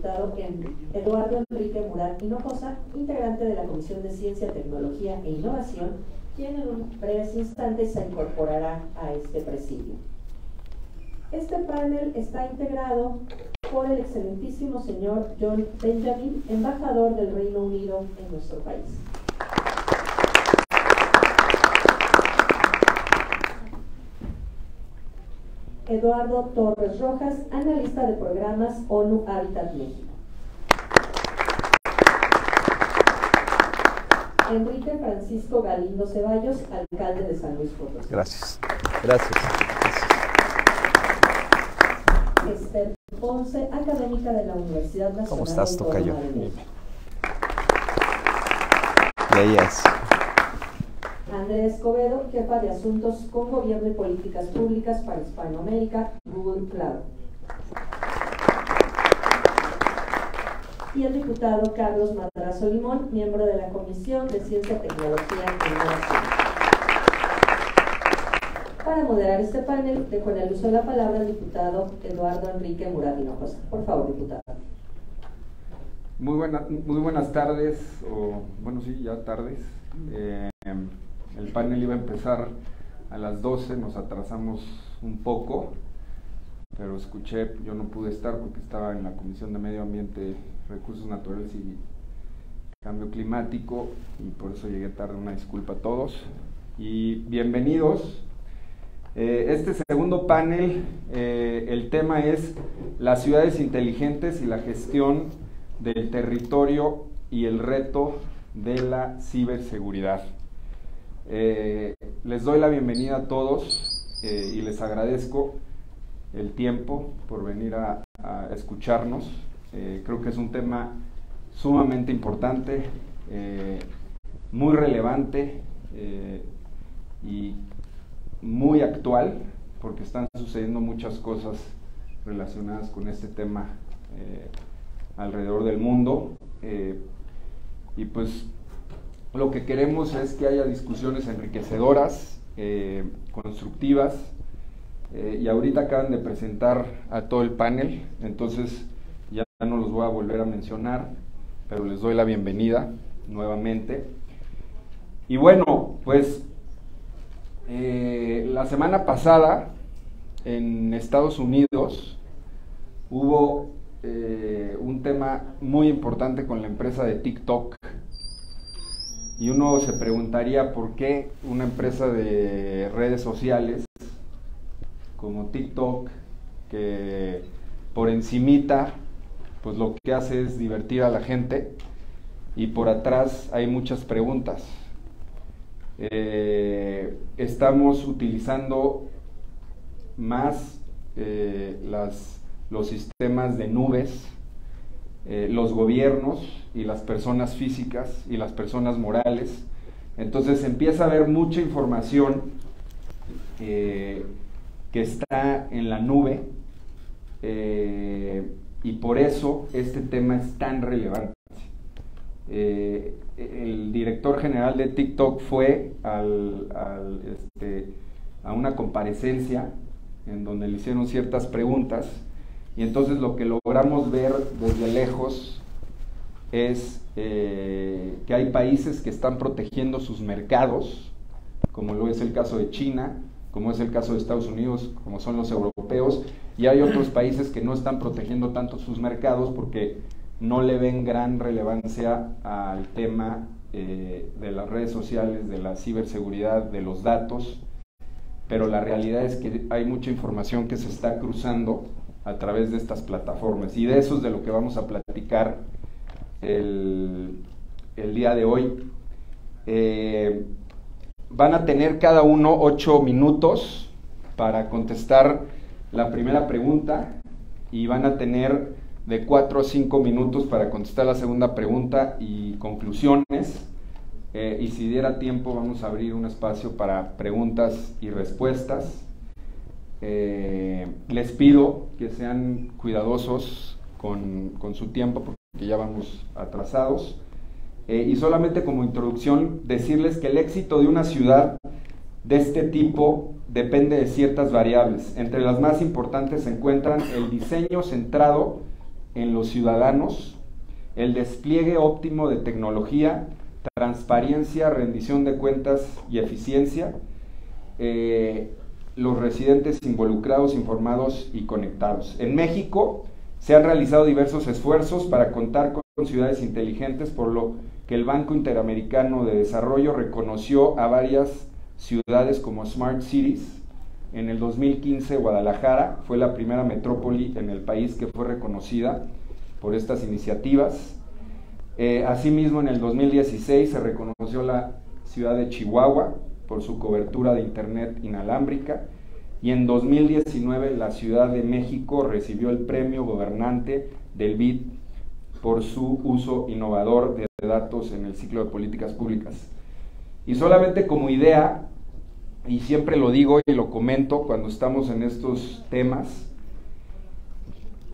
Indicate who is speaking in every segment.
Speaker 1: diputado Eduardo Enrique Murat Hinojosa, integrante de la Comisión de Ciencia, Tecnología e Innovación, quien en un breves instantes se incorporará a este presidio. Este panel está integrado por el excelentísimo señor John Benjamin, embajador del Reino Unido en nuestro país. Eduardo Torres Rojas, analista de programas ONU Habitat México. Enrique Francisco Galindo Ceballos, alcalde de San Luis Potosí.
Speaker 2: Gracias. Gracias.
Speaker 1: Esther Ponce, académica de la Universidad Nacional.
Speaker 2: ¿Cómo estás, tocayo?
Speaker 1: Dime.
Speaker 2: Bellas.
Speaker 1: Andrea Escobedo, jefa de Asuntos con Gobierno y Políticas Públicas para Hispanoamérica, Google Cloud. Y el diputado Carlos Madrazo Limón, miembro de la Comisión de Ciencia, Tecnología e Innovación. Para moderar este panel, dejo en el uso de la palabra al diputado Eduardo Enrique Murat Hinojosa. Por favor, diputado.
Speaker 3: Muy buenas tardes, o bueno, sí, ya tardes. El panel iba a empezar a las 12, nos atrasamos un poco, pero escuché, yo no pude estar porque estaba en la Comisión de Medio Ambiente, Recursos Naturales y Cambio Climático, y por eso llegué tarde. Una disculpa a todos. Y bienvenidos. Este segundo panel, el tema es las ciudades inteligentes y la gestión del territorio y el reto de la ciberseguridad. Les doy la bienvenida a todos y les agradezco el tiempo por venir a escucharnos. Creo que es un tema sumamente importante, muy relevante y muy actual, porque están sucediendo muchas cosas relacionadas con este tema alrededor del mundo, y pues lo que queremos es que haya discusiones enriquecedoras, constructivas, y ahorita acaban de presentar a todo el panel, entonces ya no los voy a volver a mencionar, pero les doy la bienvenida nuevamente. Y bueno, pues la semana pasada en Estados Unidos hubo un tema muy importante con la empresa de TikTok, y uno se preguntaría por qué una empresa de redes sociales como TikTok, que por encimita pues lo que hace es divertir a la gente, y por atrás hay muchas preguntas. Estamos utilizando más los sistemas de nubes, los gobiernos y las personas físicas y las personas morales. Entonces empieza a haber mucha información que está en la nube, y por eso este tema es tan relevante. El director general de TikTok fue a una comparecencia en donde le hicieron ciertas preguntas, y entonces lo que logramos ver desde lejos es que hay países que están protegiendo sus mercados, como lo es el caso de China, como es el caso de Estados Unidos, como son los europeos, y hay otros países que no están protegiendo tanto sus mercados porque no le ven gran relevancia al tema de las redes sociales, de la ciberseguridad, de los datos, pero la realidad es que hay mucha información que se está cruzando a través de estas plataformas, y de eso es de lo que vamos a platicar el día de hoy. Van a tener cada uno 8 minutos para contestar la primera pregunta, y van a tener de 4 a 5 minutos para contestar la segunda pregunta y conclusiones, y si diera tiempo vamos a abrir un espacio para preguntas y respuestas. Les pido que sean cuidadosos con su tiempo porque ya vamos atrasados, y solamente como introducción decirles que el éxito de una ciudad de este tipo depende de ciertas variables. Entre las más importantes se encuentran el diseño centrado en los ciudadanos, el despliegue óptimo de tecnología, transparencia, rendición de cuentas y eficiencia, los residentes involucrados, informados y conectados. En México se han realizado diversos esfuerzos para contar con ciudades inteligentes, por lo que el Banco Interamericano de Desarrollo reconoció a varias ciudades como Smart Cities. En el 2015, Guadalajara fue la primera metrópoli en el país que fue reconocida por estas iniciativas. Asimismo, en el 2016 se reconoció la ciudad de Chihuahua por su cobertura de internet inalámbrica, y en 2019 la Ciudad de México recibió el premio gobernante del BID por su uso innovador de datos en el ciclo de políticas públicas. Y solamente como idea, y siempre lo digo y lo comento cuando estamos en estos temas,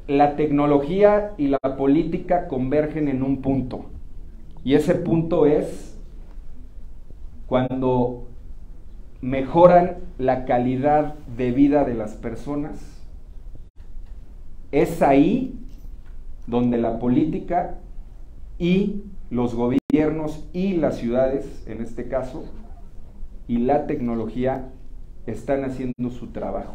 Speaker 3: la tecnología y la política convergen en un punto, y ese punto es cuando mejoran la calidad de vida de las personas. Es ahí donde la política y los gobiernos y las ciudades, en este caso, y la tecnología están haciendo su trabajo.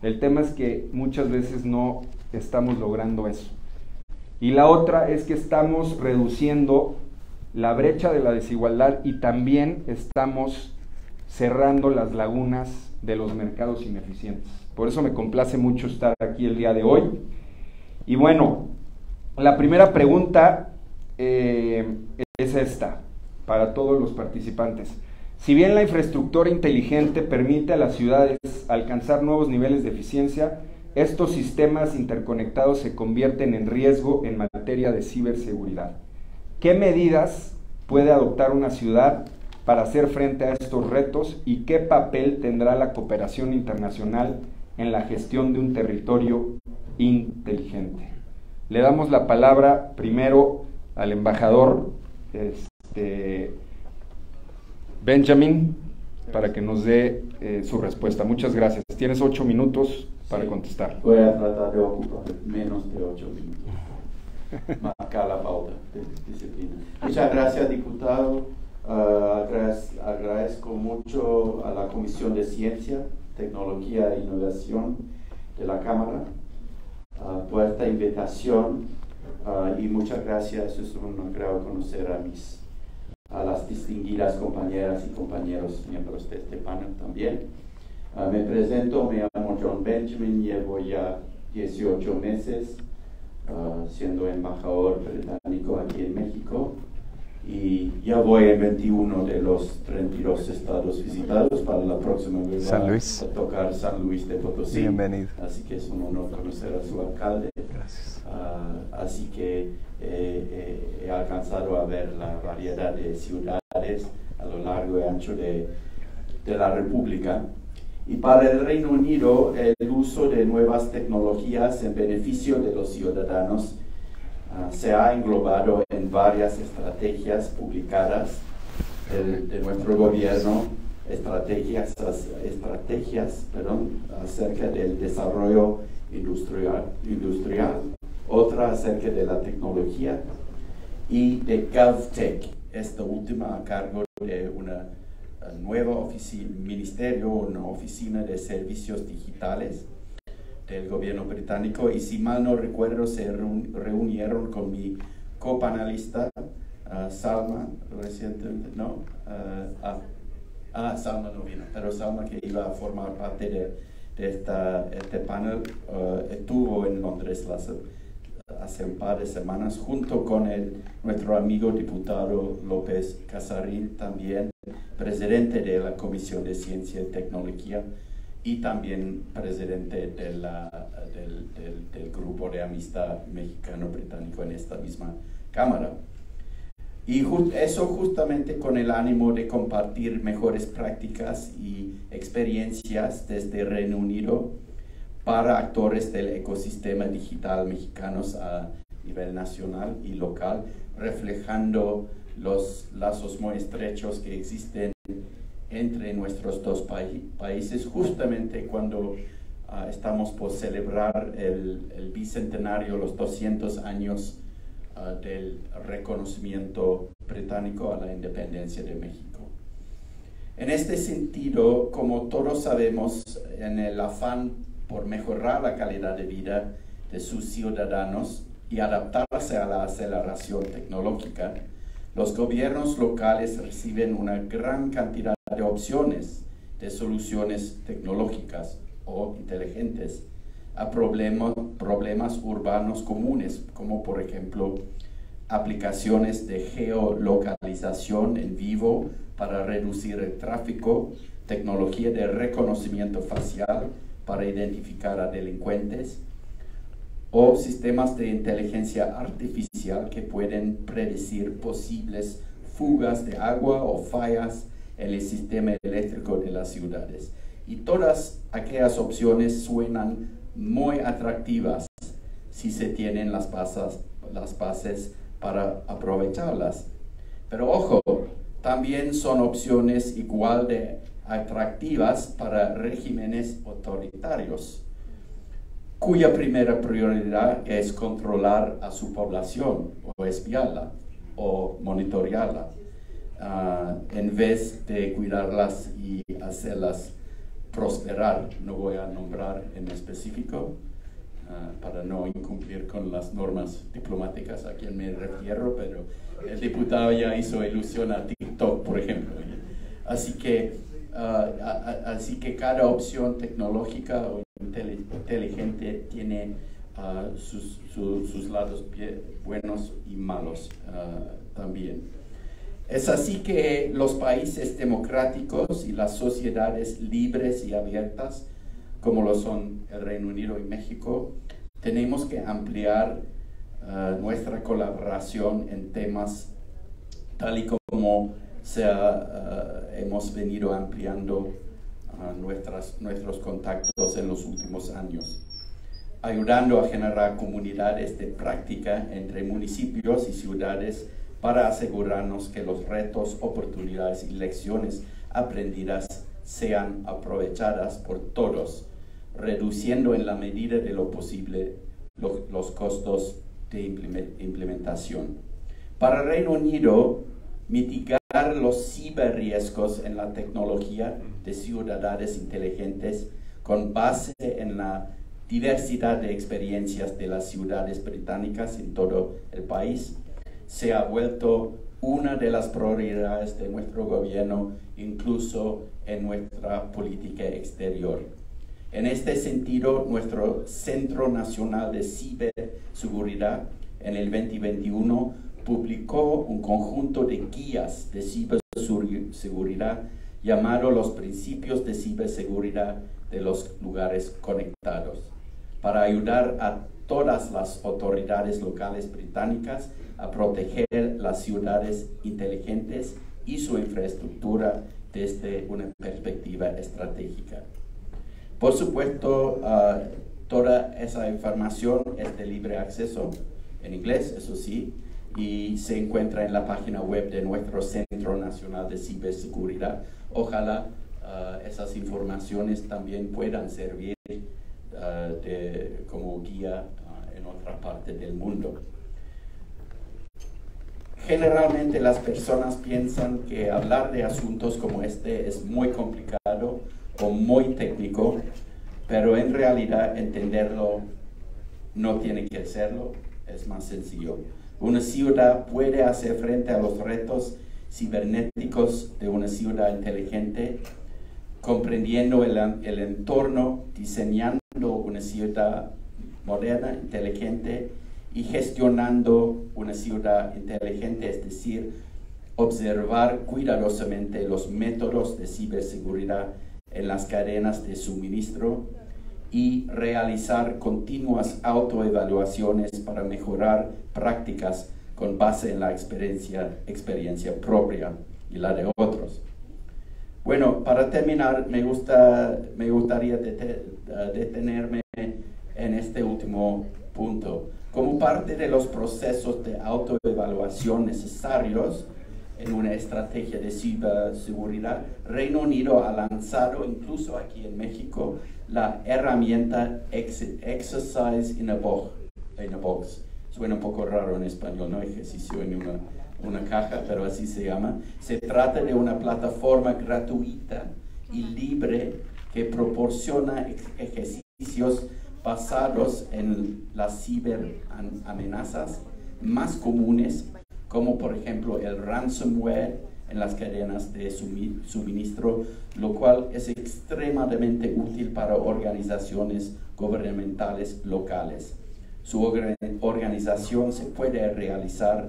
Speaker 3: El tema es que muchas veces no estamos logrando eso. Y la otra es que estamos reduciendo la brecha de la desigualdad y también estamos cerrando las lagunas de los mercados ineficientes. Por eso me complace mucho estar aquí el día de hoy. Y bueno, la primera pregunta es esta, para todos los participantes. Si bien la infraestructura inteligente permite a las ciudades alcanzar nuevos niveles de eficiencia, estos sistemas interconectados se convierten en riesgo en materia de ciberseguridad. ¿Qué medidas puede adoptar una ciudad para hacer frente a estos retos y qué papel tendrá la cooperación internacional en la gestión de un territorio inteligente? Le damos la palabra primero al embajador Benjamin para que nos dé su respuesta. Muchas gracias. Tienes 8 minutos para contestar.
Speaker 4: Voy a tratar de ocupar menos de 8 minutos. Marcar la pauta de disciplina. Muchas gracias, diputado. Agradezco mucho a la Comisión de Ciencia, Tecnología e Innovación de la Cámara por esta invitación y muchas gracias. Es un agrado conocer a las distinguidas compañeras y compañeros miembros de este panel también. Me presento, me llamo John Benjamin, llevo ya 18 meses siendo embajador británico aquí en México y ya voy en 21 de los 32 estados visitados. Para la próxima vez
Speaker 2: San Luis.
Speaker 4: a tocar San Luis de Potosí.
Speaker 2: Bienvenido.
Speaker 4: Así que es un honor conocer a su alcalde.
Speaker 2: Gracias.
Speaker 4: Así que he alcanzado a ver la variedad de ciudades a lo largo y ancho de la República. Y para el Reino Unido, el uso de nuevas tecnologías en beneficio de los ciudadanos se ha englobado en varias estrategias publicadas de nuestro gobierno, estrategias acerca del desarrollo industrial, otra acerca de la tecnología y de GovTech, esta última a cargo de una nueva ministerio, una oficina de servicios digitales del gobierno británico, y si mal no recuerdo se reunieron con mi copanelista Salma recientemente, Salma no vino, pero Salma, que iba a formar parte de este panel, estuvo en Londres hace un par de semanas junto con nuestro amigo diputado López Casarín, también presidente de la Comisión de Ciencia y Tecnología y también presidente del Grupo de Amistad Mexicano-Británico en esta misma Cámara. Y eso justamente con el ánimo de compartir mejores prácticas y experiencias desde Reino Unido para actores del ecosistema digital mexicanos a nivel nacional y local, reflejando los lazos muy estrechos que existen entre nuestros dos países, justamente cuando estamos por celebrar el bicentenario, los 200 años del reconocimiento británico a la independencia de México. En este sentido, como todos sabemos, en el afán por mejorar la calidad de vida de sus ciudadanos y adaptarse a la aceleración tecnológica, los gobiernos locales reciben una gran cantidad de opciones de soluciones tecnológicas o inteligentes a problemas urbanos comunes, como por ejemplo aplicaciones de geolocalización en vivo para reducir el tráfico, tecnología de reconocimiento facial para identificar a delincuentes, o sistemas de inteligencia artificial que pueden predecir posibles fugas de agua o fallas en el sistema eléctrico de las ciudades. Y todas aquellas opciones suenan muy atractivas si se tienen las bases para aprovecharlas. Pero ojo, también son opciones igual de atractivas para regímenes autoritarios, cuya primera prioridad es controlar a su población o espiarla o monitorearla, en vez de cuidarlas y hacerlas prosperar. No voy a nombrar en específico para no incumplir con las normas diplomáticas a quien me refiero, pero el diputado ya hizo alusión a TikTok, por ejemplo. Así que cada opción tecnológica o inteligente tiene sus lados buenos y malos también. Es así que los países democráticos y las sociedades libres y abiertas, como lo son el Reino Unido y México, tenemos que ampliar nuestra colaboración en temas tal y como hemos venido ampliando nuestros contactos en los últimos años, ayudando a generar comunidades de práctica entre municipios y ciudades para asegurarnos que los retos, oportunidades y lecciones aprendidas sean aprovechadas por todos, reduciendo en la medida de lo posible los costos de implementación. Para el Reino Unido, mitigar los ciberriesgos en la tecnología de ciudades inteligentes con base en la diversidad de experiencias de las ciudades británicas en todo el país se ha vuelto una de las prioridades de nuestro gobierno, incluso en nuestra política exterior. En este sentido, nuestro Centro Nacional de Ciberseguridad en el 2021 publicó un conjunto de guías de ciberseguridad llamado Los Principios de Ciberseguridad de los Lugares Conectados, para ayudar a todas las autoridades locales británicas a proteger las ciudades inteligentes y su infraestructura desde una perspectiva estratégica. Por supuesto, toda esa información es de libre acceso, en inglés, eso sí, y se encuentra en la página web de nuestro Centro Nacional de Ciberseguridad. Ojalá esas informaciones también puedan servir como guía en otra parte del mundo. Generalmente las personas piensan que hablar de asuntos como este es muy complicado o muy técnico, pero en realidad entenderlo no tiene que serlo, es más sencillo. Una ciudad puede hacer frente a los retos cibernéticos de una ciudad inteligente, comprendiendo el entorno, diseñando una ciudad moderna, inteligente y gestionando una ciudad inteligente, es decir, observar cuidadosamente los métodos de ciberseguridad en las cadenas de suministro y realizar continuas autoevaluaciones para mejorar prácticas con base en la experiencia propia y la de otros. Bueno, para terminar, me gustaría detenerme en este último punto. Como parte de los procesos de autoevaluación necesarios, en una estrategia de ciberseguridad. Reino Unido ha lanzado, incluso aquí en México, la herramienta Exercise in a Box. Suena un poco raro en español, ¿no? Ejercicio en una caja, pero así se llama. Se trata de una plataforma gratuita y libre que proporciona ejercicios basados en las ciberamenazas más comunes, como por ejemplo el ransomware en las cadenas de suministro, lo cual es extremadamente útil para organizaciones gubernamentales locales. Su organización se puede realizar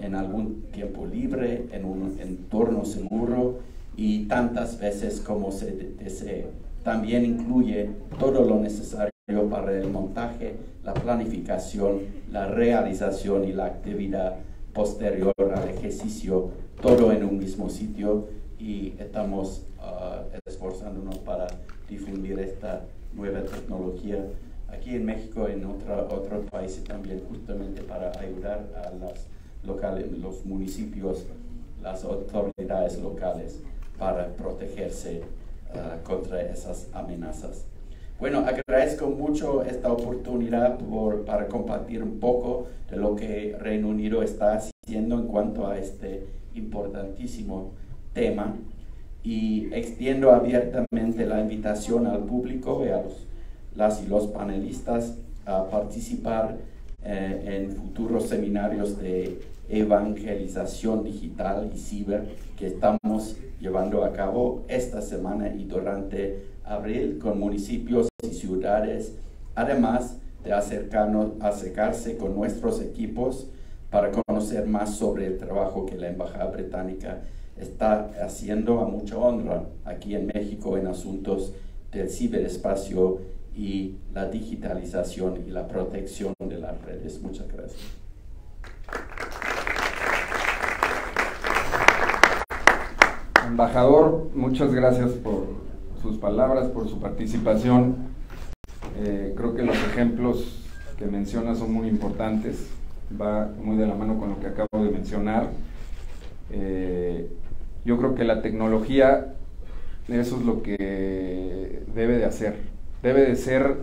Speaker 4: en algún tiempo libre, en un entorno seguro y tantas veces como se desee. También incluye todo lo necesario para el montaje, la planificación, la realización y la actividad posterior al ejercicio, todo en un mismo sitio, y estamos esforzándonos para difundir esta nueva tecnología aquí en México, en otros países también, justamente para ayudar a los municipios, las autoridades locales, para protegerse contra esas amenazas. Bueno, agradezco mucho esta oportunidad para compartir un poco de lo que Reino Unido está haciendo en cuanto a este importantísimo tema, y extiendo abiertamente la invitación al público y a las y los panelistas a participar en futuros seminarios de evangelización digital y ciber que estamos llevando a cabo esta semana y durante abril con municipios y ciudades, además de acercarse con nuestros equipos para conocer más sobre el trabajo que la Embajada Británica está haciendo a mucha honra aquí en México en asuntos del ciberespacio y la digitalización y la protección de las redes. Muchas gracias.
Speaker 3: Embajador, muchas gracias por sus palabras, por su participación. Creo que los ejemplos que menciona son muy importantes, va muy de la mano con lo que acabo de mencionar. Yo creo que la tecnología, eso es lo que debe de hacer. Debe de ser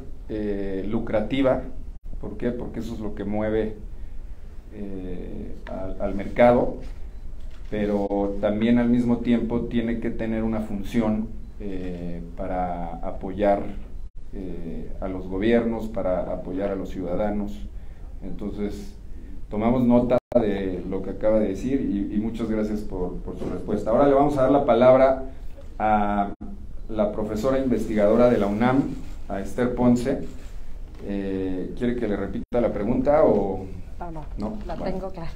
Speaker 3: lucrativa. ¿Por qué? Porque eso es lo que mueve al mercado, pero también al mismo tiempo tiene que tener una función para apoyar a los gobiernos, para apoyar a los ciudadanos. Entonces, tomamos nota de lo que acaba de decir y muchas gracias por su respuesta. Ahora le vamos a dar la palabra a la profesora investigadora de la UNAM, a Esther Ponce. ¿Quiere que le repita la pregunta o...?
Speaker 5: No, la tengo clara.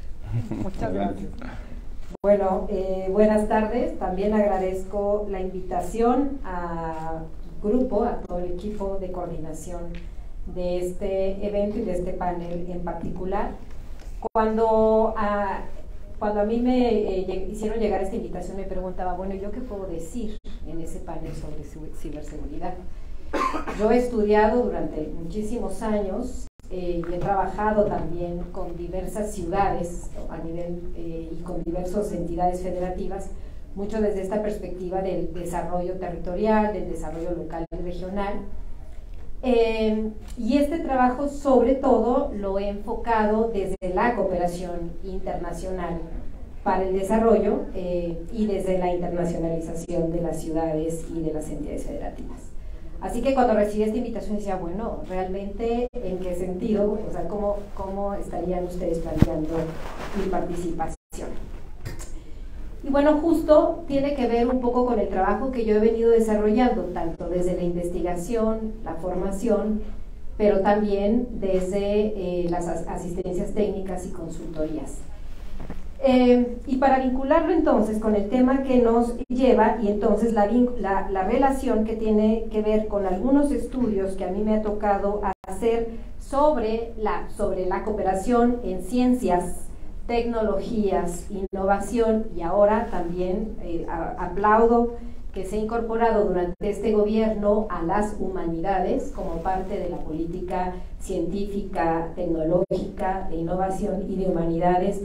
Speaker 5: Muchas
Speaker 3: Adelante.
Speaker 5: gracias. Bueno, buenas tardes. También agradezco la invitación al grupo, a todo el equipo de coordinación de este evento y de este panel en particular. Cuando a mí me hicieron llegar esta invitación, me preguntaba, bueno, ¿yo qué puedo decir en ese panel sobre ciberseguridad? Yo he estudiado durante muchísimos años y he trabajado también con diversas ciudades a nivel y con diversas entidades federativas, mucho desde esta perspectiva del desarrollo territorial, del desarrollo local y regional. Y este trabajo sobre todo lo he enfocado desde la cooperación internacional para el desarrollo y desde la internacionalización de las ciudades y de las entidades federativas. Así que cuando recibí esta invitación decía, bueno, realmente ¿en qué sentido? O sea, ¿cómo estarían ustedes planteando mi participación? Y bueno, justo tiene que ver un poco con el trabajo que yo he venido desarrollando, tanto desde la investigación, la formación, pero también desde las asistencias técnicas y consultorías. Y para vincularlo entonces con el tema que nos lleva, y entonces la relación que tiene que ver con algunos estudios que a mí me ha tocado hacer sobre la cooperación en ciencias, tecnologías, innovación, y ahora también aplaudo que se ha incorporado durante este gobierno a las humanidades como parte de la política científica, tecnológica, de innovación y de humanidades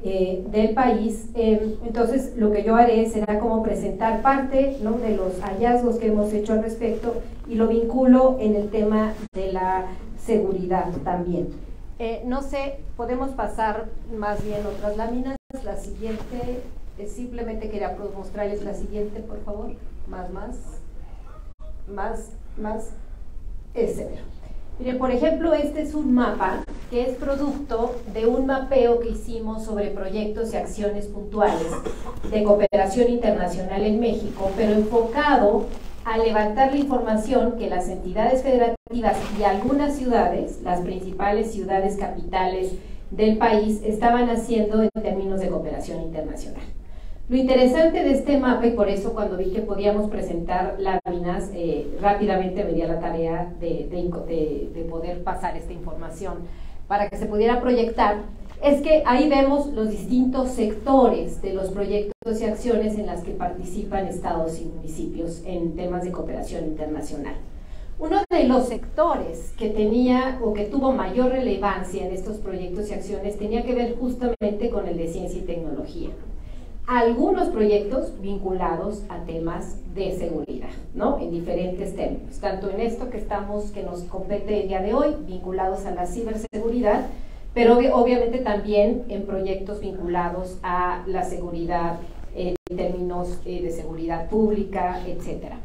Speaker 5: del país. Entonces lo que yo haré será como presentar parte, ¿no?, de los hallazgos que hemos hecho al respecto y lo vinculo en el tema de la seguridad también. No sé, podemos pasar más bien otras láminas. La siguiente, simplemente quería mostrarles la siguiente, por favor. Más. Ese. Miren, por ejemplo, este es un mapa que es producto de un mapeo que hicimos sobre proyectos y acciones puntuales de cooperación internacional en México, pero enfocado a levantar la información que las entidades federativas y algunas ciudades, las principales ciudades capitales del país, estaban haciendo en términos de cooperación internacional. Lo interesante de este mapa, y por eso cuando vi que podíamos presentar láminas, rápidamente me di a la tarea de poder pasar esta información para que se pudiera proyectar, es que ahí vemos los distintos sectores de los proyectos y acciones en las que participan estados y municipios en temas de cooperación internacional. Uno de los sectores que tenía o que tuvo mayor relevancia en estos proyectos y acciones tenía que ver justamente con el de ciencia y tecnología. Algunos proyectos vinculados a temas de seguridad, ¿no?, en diferentes términos, tanto en esto que nos compete el día de hoy, vinculados a la ciberseguridad, pero obviamente también en proyectos vinculados a la seguridad en términos de seguridad pública, etcétera.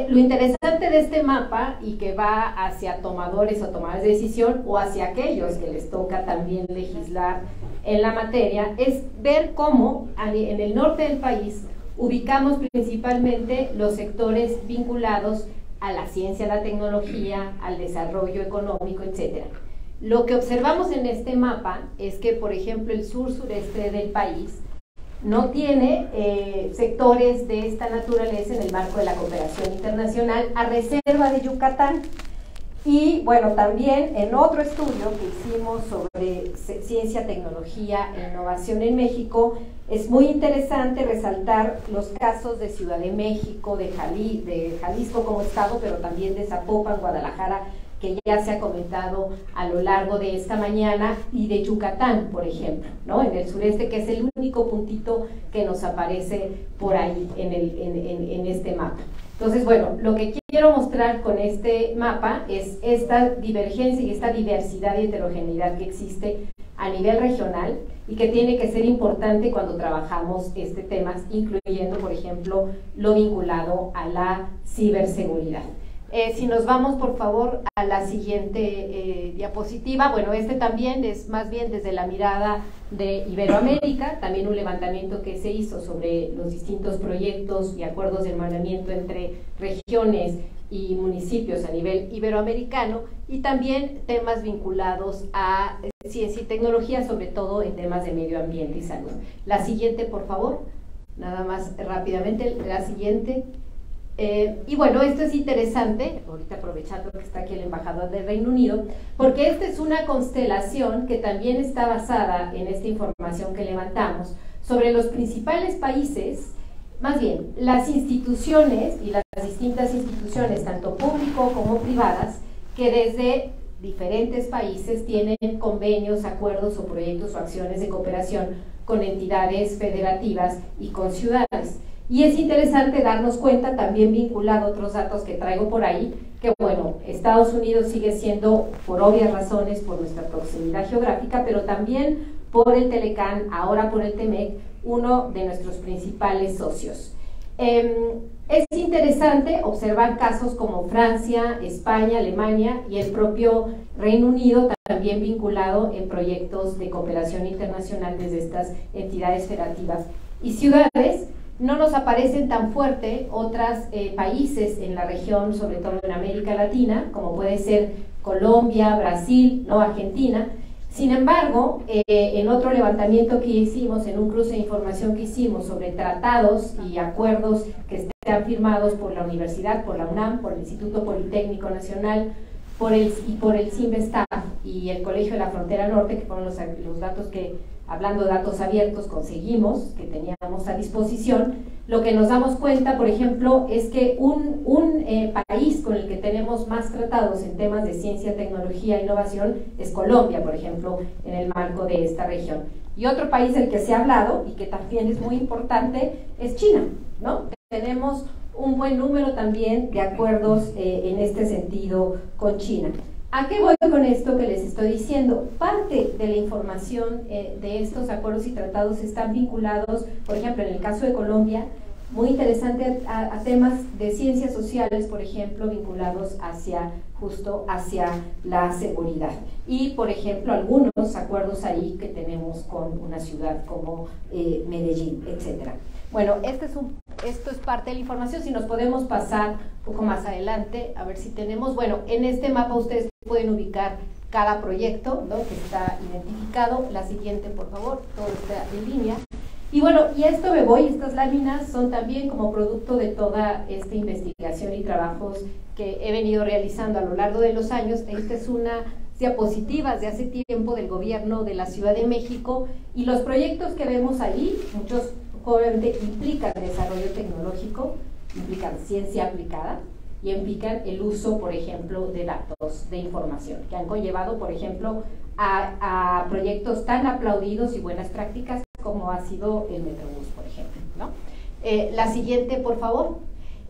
Speaker 5: Lo interesante de este mapa, y que va hacia tomadores o tomadores de decisión o hacia aquellos que les toca también legislar en la materia, es ver cómo en el norte del país ubicamos principalmente los sectores vinculados a la ciencia, a la tecnología, al desarrollo económico, etcétera. Lo que observamos en este mapa es que, por ejemplo, el sur-sureste del país no tiene sectores de esta naturaleza en el marco de la cooperación internacional, a reserva de Yucatán. Y bueno, también en otro estudio que hicimos sobre ciencia, tecnología e innovación en México, es muy interesante resaltar los casos de Ciudad de México, de Jalisco como estado, pero también de Zapopan, Guadalajara, que ya se ha comentado a lo largo de esta mañana, y de Yucatán, por ejemplo, ¿no?, en el sureste, que es el único puntito que nos aparece por ahí en este mapa. Entonces, bueno, lo que quiero mostrar con este mapa es esta divergencia y esta diversidad y heterogeneidad que existe a nivel regional y que tiene que ser importante cuando trabajamos este tema, incluyendo, por ejemplo, lo vinculado a la ciberseguridad. Si nos vamos, por favor, a la siguiente diapositiva. Bueno, este también es más bien desde la mirada de Iberoamérica, también un levantamiento que se hizo sobre los distintos proyectos y acuerdos de hermanamiento entre regiones y municipios a nivel iberoamericano, y también temas vinculados a ciencia y tecnología, sobre todo en temas de medio ambiente y salud. La siguiente, por favor, nada más rápidamente, la siguiente. Y bueno, esto es interesante, ahorita aprovechando que está aquí el embajador del Reino Unido, porque esta es una constelación que también está basada en esta información que levantamos sobre los principales países, más bien las instituciones y las distintas instituciones, tanto público como privadas, que desde diferentes países tienen convenios, acuerdos o proyectos o acciones de cooperación con entidades federativas y con ciudades. Y es interesante darnos cuenta, también vinculado a otros datos que traigo por ahí, que bueno, Estados Unidos sigue siendo, por obvias razones, por nuestra proximidad geográfica, pero también por el Telecán, ahora por el TEMEC, uno de nuestros principales socios. Es interesante observar casos como Francia, España, Alemania y el propio Reino Unido, también vinculado en proyectos de cooperación internacional desde estas entidades federativas y ciudades. No nos aparecen tan fuerte otros países en la región, sobre todo en América Latina, como puede ser Colombia, Brasil, no Argentina. Sin embargo, en otro levantamiento que hicimos, en un cruce de información que hicimos sobre tratados y acuerdos que están firmados por la universidad, por la UNAM, por el Instituto Politécnico Nacional, por el CIMBESTAF y el Colegio de la Frontera Norte, que fueron los datos que, hablando de datos abiertos, conseguimos, que teníamos a disposición, lo que nos damos cuenta, por ejemplo, es que un país con el que tenemos más tratados en temas de ciencia, tecnología e innovación es Colombia, por ejemplo, en el marco de esta región. Y otro país del que se ha hablado y que también es muy importante es China, ¿no? Tenemos un buen número también de acuerdos en este sentido con China. ¿A qué voy con esto que les estoy diciendo? Parte de la información de estos acuerdos y tratados están vinculados, por ejemplo, en el caso de Colombia, muy interesante a temas de ciencias sociales, por ejemplo, vinculados justo hacia la seguridad. Y, por ejemplo, algunos acuerdos ahí que tenemos con una ciudad como Medellín, etcétera. Bueno, esto es parte de la información. Si nos podemos pasar un poco más adelante, a ver si tenemos, bueno, en este mapa ustedes pueden ubicar cada proyecto, ¿no?, que está identificado. La siguiente, por favor, todo está en línea. Y bueno, y esto estas láminas son también como producto de toda esta investigación y trabajos que he venido realizando a lo largo de los años. Esta es una diapositivas de hace tiempo del gobierno de la Ciudad de México, y los proyectos que vemos ahí, muchos obviamente implican desarrollo tecnológico, implican ciencia aplicada y implican el uso, por ejemplo, de datos, de información, que han conllevado, por ejemplo, a proyectos tan aplaudidos y buenas prácticas como ha sido el Metrobús, por ejemplo, ¿no? La siguiente, por favor.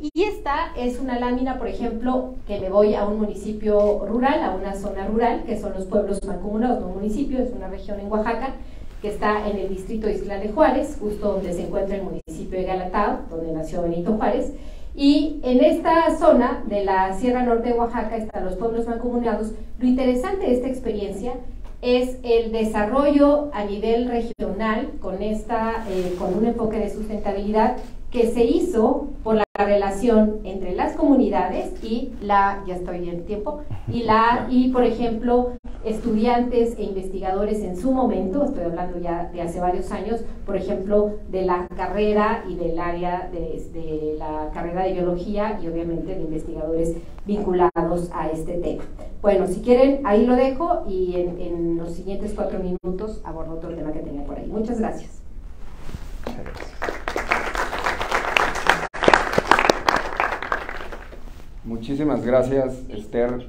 Speaker 5: Y esta es una lámina, por ejemplo, que me voy a un municipio rural, a una zona rural, que son los pueblos mancomunados, no un municipio, es una región en Oaxaca, que está en el distrito de Islán de Juárez, justo donde se encuentra el municipio de Galatao, donde nació Benito Juárez. Y en esta zona de la Sierra Norte de Oaxaca están los pueblos mancomunados. Lo interesante de esta experiencia es el desarrollo a nivel regional con un enfoque de sustentabilidad que se hizo por la relación entre las comunidades y por ejemplo, estudiantes e investigadores en su momento, estoy hablando ya de hace varios años, por ejemplo, de la carrera y del área de la carrera de biología, y obviamente de investigadores vinculados a este tema. Bueno, si quieren, ahí lo dejo, y en los siguientes 4 minutos abordo otro tema que tenía por ahí. Muchas gracias.
Speaker 2: Muchas gracias.
Speaker 3: Muchísimas gracias, Esther.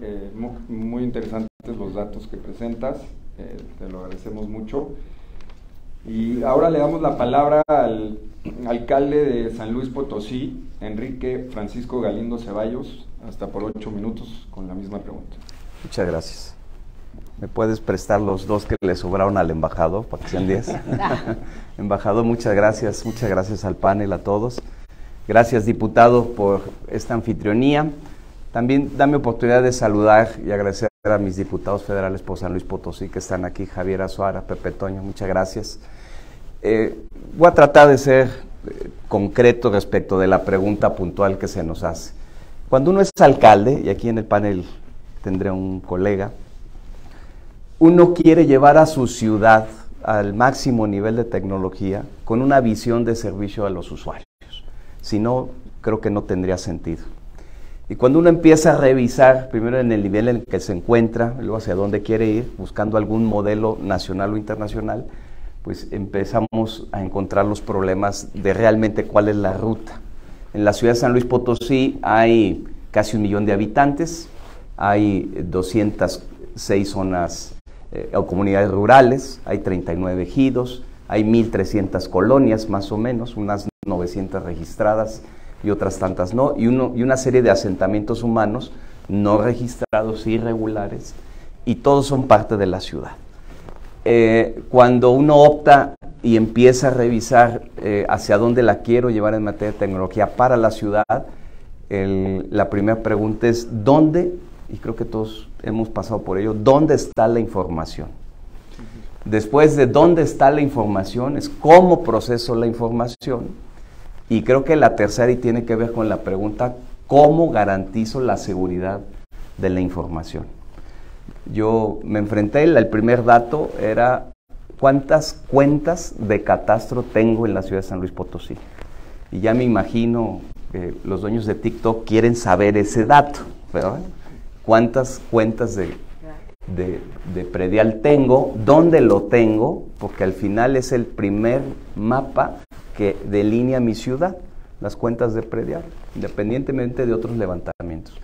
Speaker 3: Muy interesantes los datos que presentas, te lo agradecemos mucho. Y ahora le damos la palabra al alcalde de San Luis Potosí, Enrique Francisco Galindo Ceballos, hasta por 8 minutos con la misma pregunta.
Speaker 2: Muchas gracias. ¿Me puedes prestar los 2 que le sobraron al embajador para que sean 10? Embajador, muchas gracias al panel, a todos. Gracias, diputado, por esta anfitrionía. También dame oportunidad de saludar y agradecer a mis diputados federales por San Luis Potosí que están aquí, Javier Azuara, Pepe Toño, muchas gracias. Voy a tratar de ser concreto respecto de la pregunta puntual que se nos hace. Cuando uno es alcalde, y aquí en el panel tendré un colega, uno quiere llevar a su ciudad al máximo nivel de tecnología con una visión de servicio a los usuarios. Si no, creo que no tendría sentido. Y cuando uno empieza a revisar, primero en el nivel en el que se encuentra, luego hacia dónde quiere ir, buscando algún modelo nacional o internacional, pues empezamos a encontrar los problemas de realmente cuál es la ruta. En la ciudad de San Luis Potosí hay casi 1 millón de habitantes, hay 206 zonas o comunidades rurales, hay 39 ejidos, hay 1.300 colonias más o menos, unas 900 registradas y otras tantas no, y una serie de asentamientos humanos no registrados, irregulares, y todos son parte de la ciudad. Cuando uno opta y empieza a revisar hacia dónde la quiero llevar en materia de tecnología para la ciudad, la primera pregunta es ¿dónde? Y creo que todos hemos pasado por ello, ¿dónde está la información? Después de dónde está la información, es cómo proceso la información. Y creo que la tercera, y tiene que ver con la pregunta, ¿cómo garantizo la seguridad de la información? Yo me enfrenté, el primer dato era cuántas cuentas de catastro tengo en la ciudad de San Luis Potosí. Y ya me imagino que los dueños de TikTok quieren saber ese dato, ¿verdad? ¿Cuántas cuentas de predial tengo? ¿Dónde lo tengo? Porque al final es el primer mapa que delinea mi ciudad. las cuentas de predial, independientemente de otros levantamientos.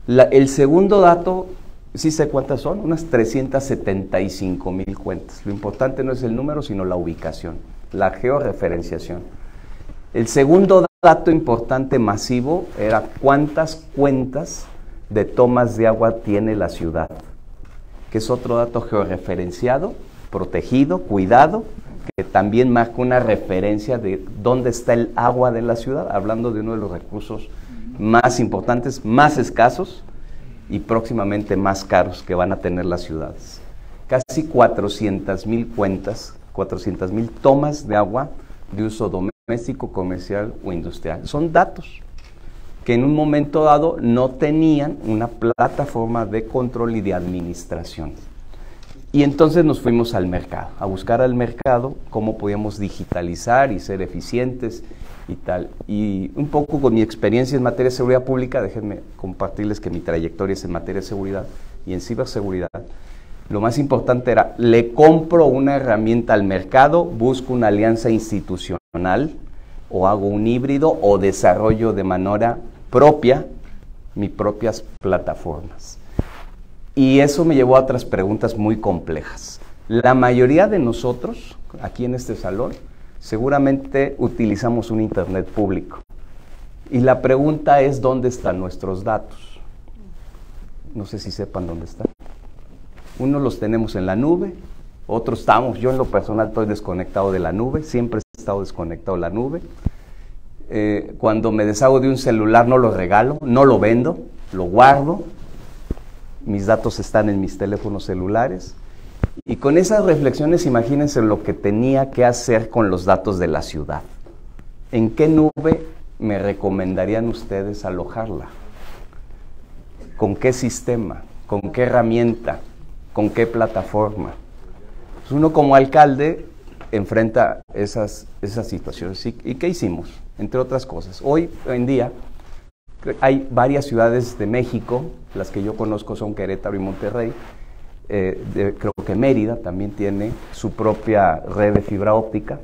Speaker 2: El segundo dato, sí sé cuántas son, unas 375,000 cuentas. Lo importante no es el número, sino la ubicación, la georreferenciación. El segundo dato importante masivo era cuántas cuentas de tomas de agua tiene la ciudad, que es otro dato georreferenciado, protegido, cuidado, que también marca una referencia de dónde está el agua de la ciudad, hablando de uno de los recursos más importantes, más escasos y próximamente más caros que van a tener las ciudades. Casi 400,000 cuentas, 400,000 tomas de agua de uso doméstico, comercial o industrial. Son datos que en un momento dado no tenían una plataforma de control y de administración. Y entonces nos fuimos al mercado, a buscar al mercado cómo podíamos digitalizar y ser eficientes y tal. Y un poco con mi experiencia en materia de seguridad pública, déjenme compartirles que mi trayectoria es en materia de seguridad y en ciberseguridad. Lo más importante era, le compro una herramienta al mercado, busco una alianza institucional, o hago un híbrido, o desarrollo de manera propia mis propias plataformas. Y eso me llevó a otras preguntas muy complejas. La mayoría de nosotros, aquí en este salón, seguramente utilizamos un internet público. Y la pregunta es, ¿dónde están nuestros datos? No sé si sepan dónde están. Unos los tenemos en la nube, otros estamos, yo en lo personal estoy desconectado de la nube, siempre he estado desconectado de la nube. Cuando me deshago de un celular no lo regalo, no lo vendo, lo guardo. Mis datos están en mis teléfonos celulares. Y con esas reflexiones, imagínense lo que tenía que hacer con los datos de la ciudad. ¿En qué nube me recomendarían ustedes alojarla? ¿Con qué sistema? ¿Con qué herramienta? ¿Con qué plataforma? Pues uno como alcalde enfrenta esas situaciones. ¿Y qué hicimos? Entre otras cosas. Hoy en día hay varias ciudades de México, las que yo conozco son Querétaro y Monterrey, creo que Mérida también tiene su propia red de fibra óptica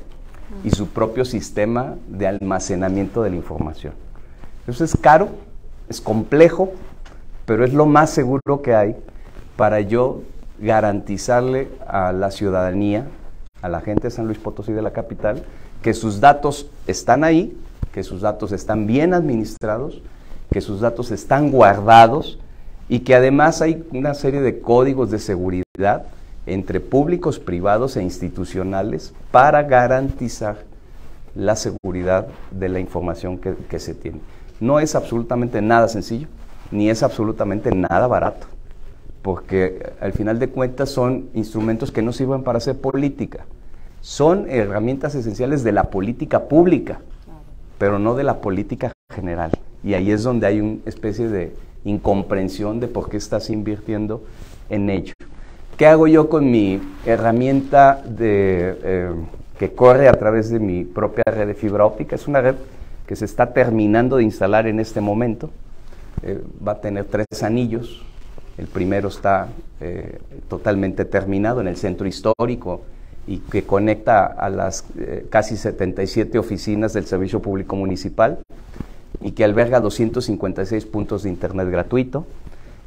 Speaker 2: y su propio sistema de almacenamiento de la información. Eso es caro, es complejo, pero es lo más seguro que hay para yo garantizarle a la ciudadanía, a la gente de San Luis Potosí de la capital, que sus datos están ahí, que sus datos están bien administrados, que sus datos están guardados y que además hay una serie de códigos de seguridad entre públicos, privados e institucionales para garantizar la seguridad de la información que se tiene. No es absolutamente nada sencillo, ni es absolutamente nada barato, porque al final de cuentas son instrumentos que no sirven para hacer política, son herramientas esenciales de la política pública, pero no de la política general. Y ahí es donde hay una especie de incomprensión de por qué estás invirtiendo en ello. ¿Qué hago yo con mi herramienta que corre a través de mi propia red de fibra óptica? Es una red que se está terminando de instalar en este momento. Va a tener 3 anillos. El primero está totalmente terminado en el centro histórico y que conecta a las casi 77 oficinas del Servicio Público Municipal y que alberga 256 puntos de internet gratuito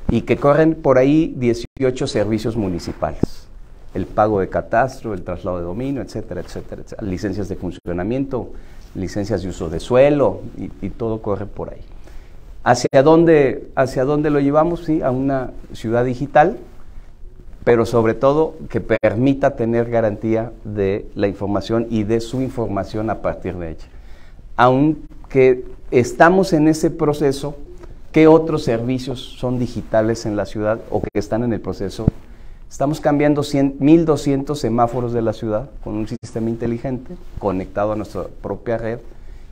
Speaker 2: y que corren por ahí 18 servicios municipales. El pago de catastro, el traslado de dominio, etcétera, etcétera, etcétera. Licencias de funcionamiento, licencias de uso de suelo y todo corre por ahí. ¿Hacia dónde lo llevamos? Sí, a una ciudad digital, pero sobre todo que permita tener garantía de la información y de su información a partir de ella. Aunque estamos en ese proceso, ¿qué otros servicios son digitales en la ciudad o que están en el proceso? Estamos cambiando 1,200 semáforos de la ciudad con un sistema inteligente conectado a nuestra propia red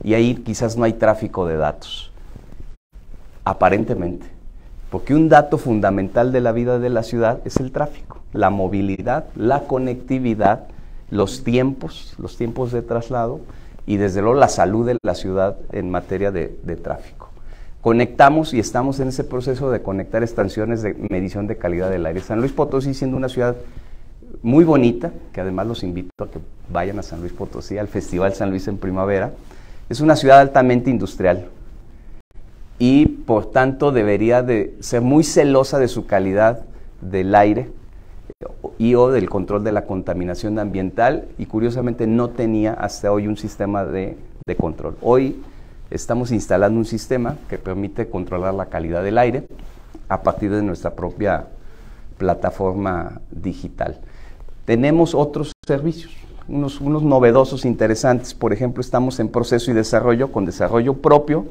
Speaker 2: y ahí quizás no hay tráfico de datos, aparentemente, porque un dato fundamental de la vida de la ciudad es el tráfico, la movilidad, la conectividad, los tiempos de traslado y desde luego la salud de la ciudad en materia de tráfico. Conectamos y estamos en ese proceso de conectar estaciones de medición de calidad del aire. San Luis Potosí, siendo una ciudad muy bonita, que además los invito a que vayan a San Luis Potosí, al Festival San Luis en primavera, Es una ciudad altamente industrial y por tanto debería de ser muy celosa de su calidad del aire y o del control de la contaminación ambiental, y curiosamente no tenía hasta hoy un sistema de control. Hoy estamos instalando un sistema que permite controlar la calidad del aire a partir de nuestra propia plataforma digital. Tenemos otros servicios, unos novedosos, interesantes. Por ejemplo, estamos en proceso y desarrollo, con desarrollo propio,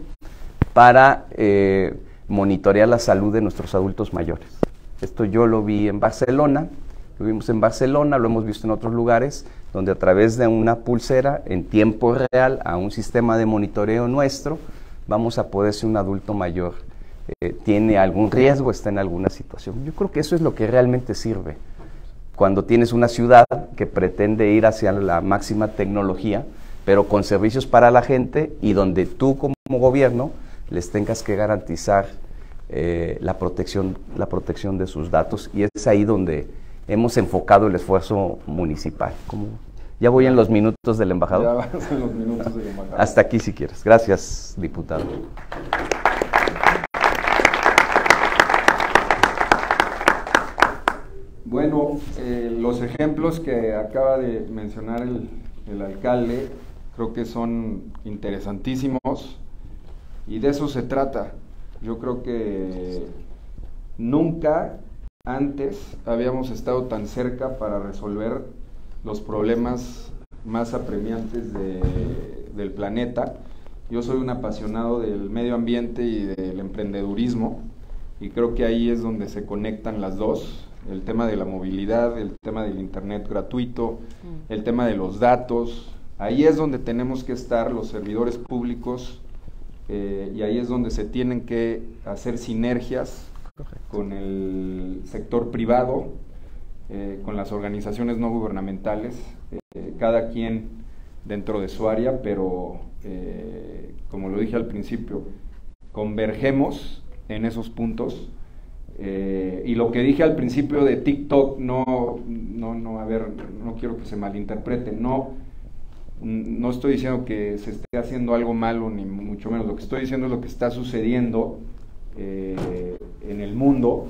Speaker 2: para monitorear la salud de nuestros adultos mayores. Esto yo lo vi en Barcelona, lo vimos en Barcelona, lo hemos visto en otros lugares, donde a través de una pulsera en tiempo real a un sistema de monitoreo nuestro, vamos a poder, si un adulto mayor tiene algún riesgo, está en alguna situación. Yo creo que eso es lo que realmente sirve. Cuando tienes una ciudad que pretende ir hacia la máxima tecnología, pero con servicios para la gente, y donde tú como gobierno les tengas que garantizar la protección de sus datos, y es ahí donde hemos enfocado el esfuerzo municipal. Ya voy en los minutos del embajador.
Speaker 3: Ya vas en los minutos del embajador.
Speaker 2: Hasta aquí si quieres. Gracias, diputado.
Speaker 3: Bueno, los ejemplos que acaba de mencionar el alcalde creo que son interesantísimos, y de eso se trata. Yo creo que nunca antes habíamos estado tan cerca para resolver los problemas más apremiantes del planeta. Yo soy un apasionado del medio ambiente y del emprendedurismo, y creo que ahí es donde se conectan las dos: el tema de la movilidad, el tema del internet gratuito, el tema de los datos. Ahí es donde tenemos que estar los servidores públicos, y ahí es donde se tienen que hacer sinergias con el sector privado, con las organizaciones no gubernamentales, cada quien dentro de su área, pero como lo dije al principio, convergemos en esos puntos. Y lo que dije al principio de TikTok, no quiero que se malinterprete, no estoy diciendo que se esté haciendo algo malo, ni mucho menos. Lo que estoy diciendo es lo que está sucediendo en el mundo.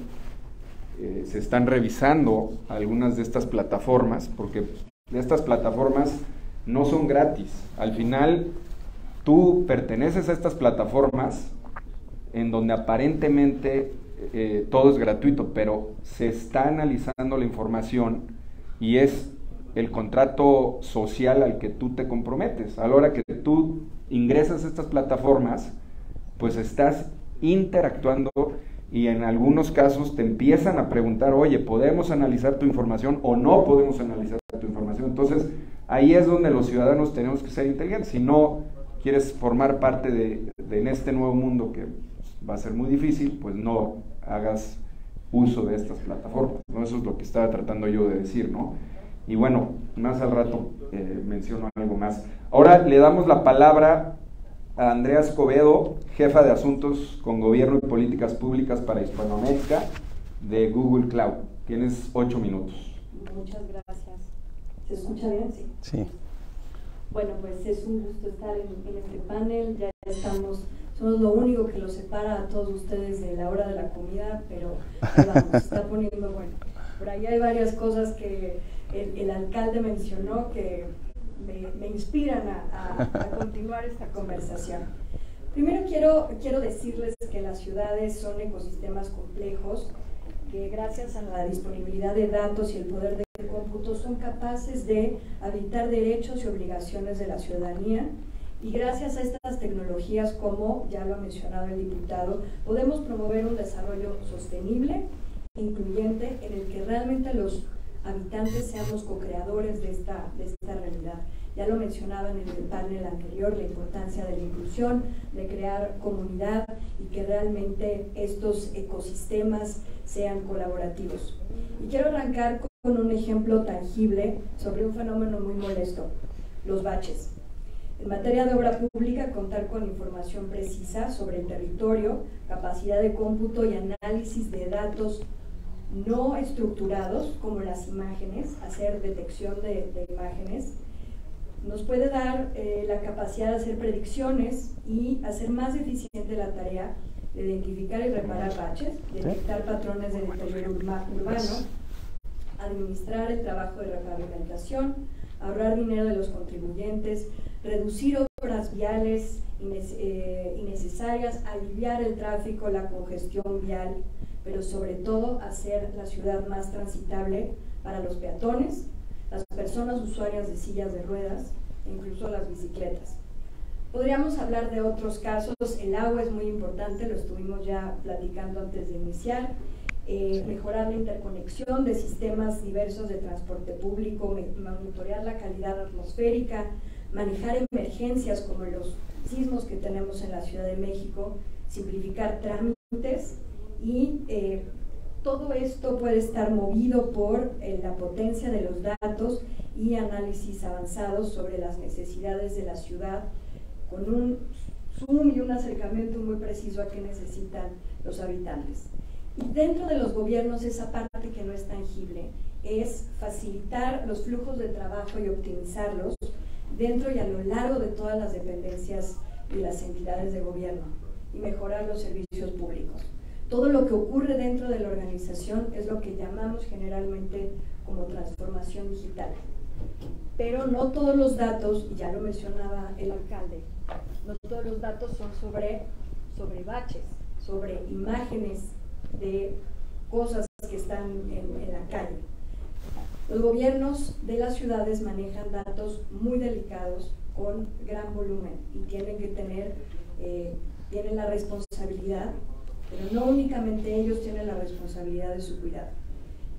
Speaker 3: Se están revisando algunas de estas plataformas, porque estas plataformas no son gratis. Al final, tú perteneces a estas plataformas en donde aparentemente todo es gratuito, pero se está analizando la información y es el contrato social al que tú te comprometes. A la hora que tú ingresas a estas plataformas, pues estás interactuando, y en algunos casos te empiezan a preguntar: oye, ¿podemos analizar tu información o no podemos analizar tu información? Entonces, ahí es donde los ciudadanos tenemos que ser inteligentes. Si no quieres formar parte en este nuevo mundo, que va a ser muy difícil, pues no hagas uso de estas plataformas, ¿no? Eso es lo que estaba tratando yo de decir, ¿no? Y bueno, más al rato menciono algo más. Ahora le damos la palabra a Andrea Escobedo, jefa de Asuntos con Gobierno y Políticas Públicas para Hispanoamérica de Google Cloud. Tienes 8 minutos.
Speaker 6: Muchas gracias. ¿Se escucha bien? Sí.
Speaker 2: Sí.
Speaker 6: Bueno, pues es un gusto estar en este panel. Ya somos lo único que los separa a todos ustedes de la hora de la comida, pero vamos, se está poniendo bueno. Por ahí hay varias cosas que el alcalde mencionó que me inspiran a continuar esta conversación. Primero quiero decirles que las ciudades son ecosistemas complejos que, gracias a la disponibilidad de datos y el poder de cómputo, son capaces de habitar derechos y obligaciones de la ciudadanía, y gracias a estas tecnologías, como ya lo ha mencionado el diputado, podemos promover un desarrollo sostenible, incluyente, en el que realmente los habitantes seamos co-creadores de esta realidad. Ya lo mencionaba en el panel anterior, la importancia de la inclusión, de crear comunidad y que realmente estos ecosistemas sean colaborativos. Y quiero arrancar con un ejemplo tangible sobre un fenómeno muy molesto: los baches. En materia de obra pública, contar con información precisa sobre el territorio, capacidad de cómputo y análisis de datos no estructurados, como las imágenes, hacer detección de imágenes, nos puede dar la capacidad de hacer predicciones y hacer más eficiente la tarea de identificar y reparar baches, detectar patrones de deterioro urbano, administrar el trabajo de repavimentación, ahorrar dinero de los contribuyentes, reducir obras viales innecesarias, aliviar el tráfico, la congestión vial, pero sobre todo hacer la ciudad más transitable para los peatones, las personas usuarias de sillas de ruedas e incluso las bicicletas. Podríamos hablar de otros casos. El agua es muy importante, lo estuvimos ya platicando antes de iniciar. Mejorar la interconexión de sistemas diversos de transporte público, monitorear la calidad atmosférica, manejar emergencias como los sismos que tenemos en la Ciudad de México, simplificar trámites y todo esto puede estar movido por la potencia de los datos y análisis avanzados sobre las necesidades de la ciudad, con un zoom y un acercamiento muy preciso a qué necesitan los habitantes. Y dentro de los gobiernos, esa parte que no es tangible es facilitar los flujos de trabajo y optimizarlos dentro y a lo largo de todas las dependencias y las entidades de gobierno y mejorar los servicios públicos. Todo lo que ocurre dentro de la organización es lo que llamamos generalmente como transformación digital. Pero no todos los datos, y ya lo mencionaba el alcalde, no todos los datos son sobre baches, sobre imágenes de cosas que están en la calle. Los gobiernos de las ciudades manejan datos muy delicados con gran volumen y tienen que tener, tienen la responsabilidad, pero no únicamente ellos tienen la responsabilidad de su cuidado.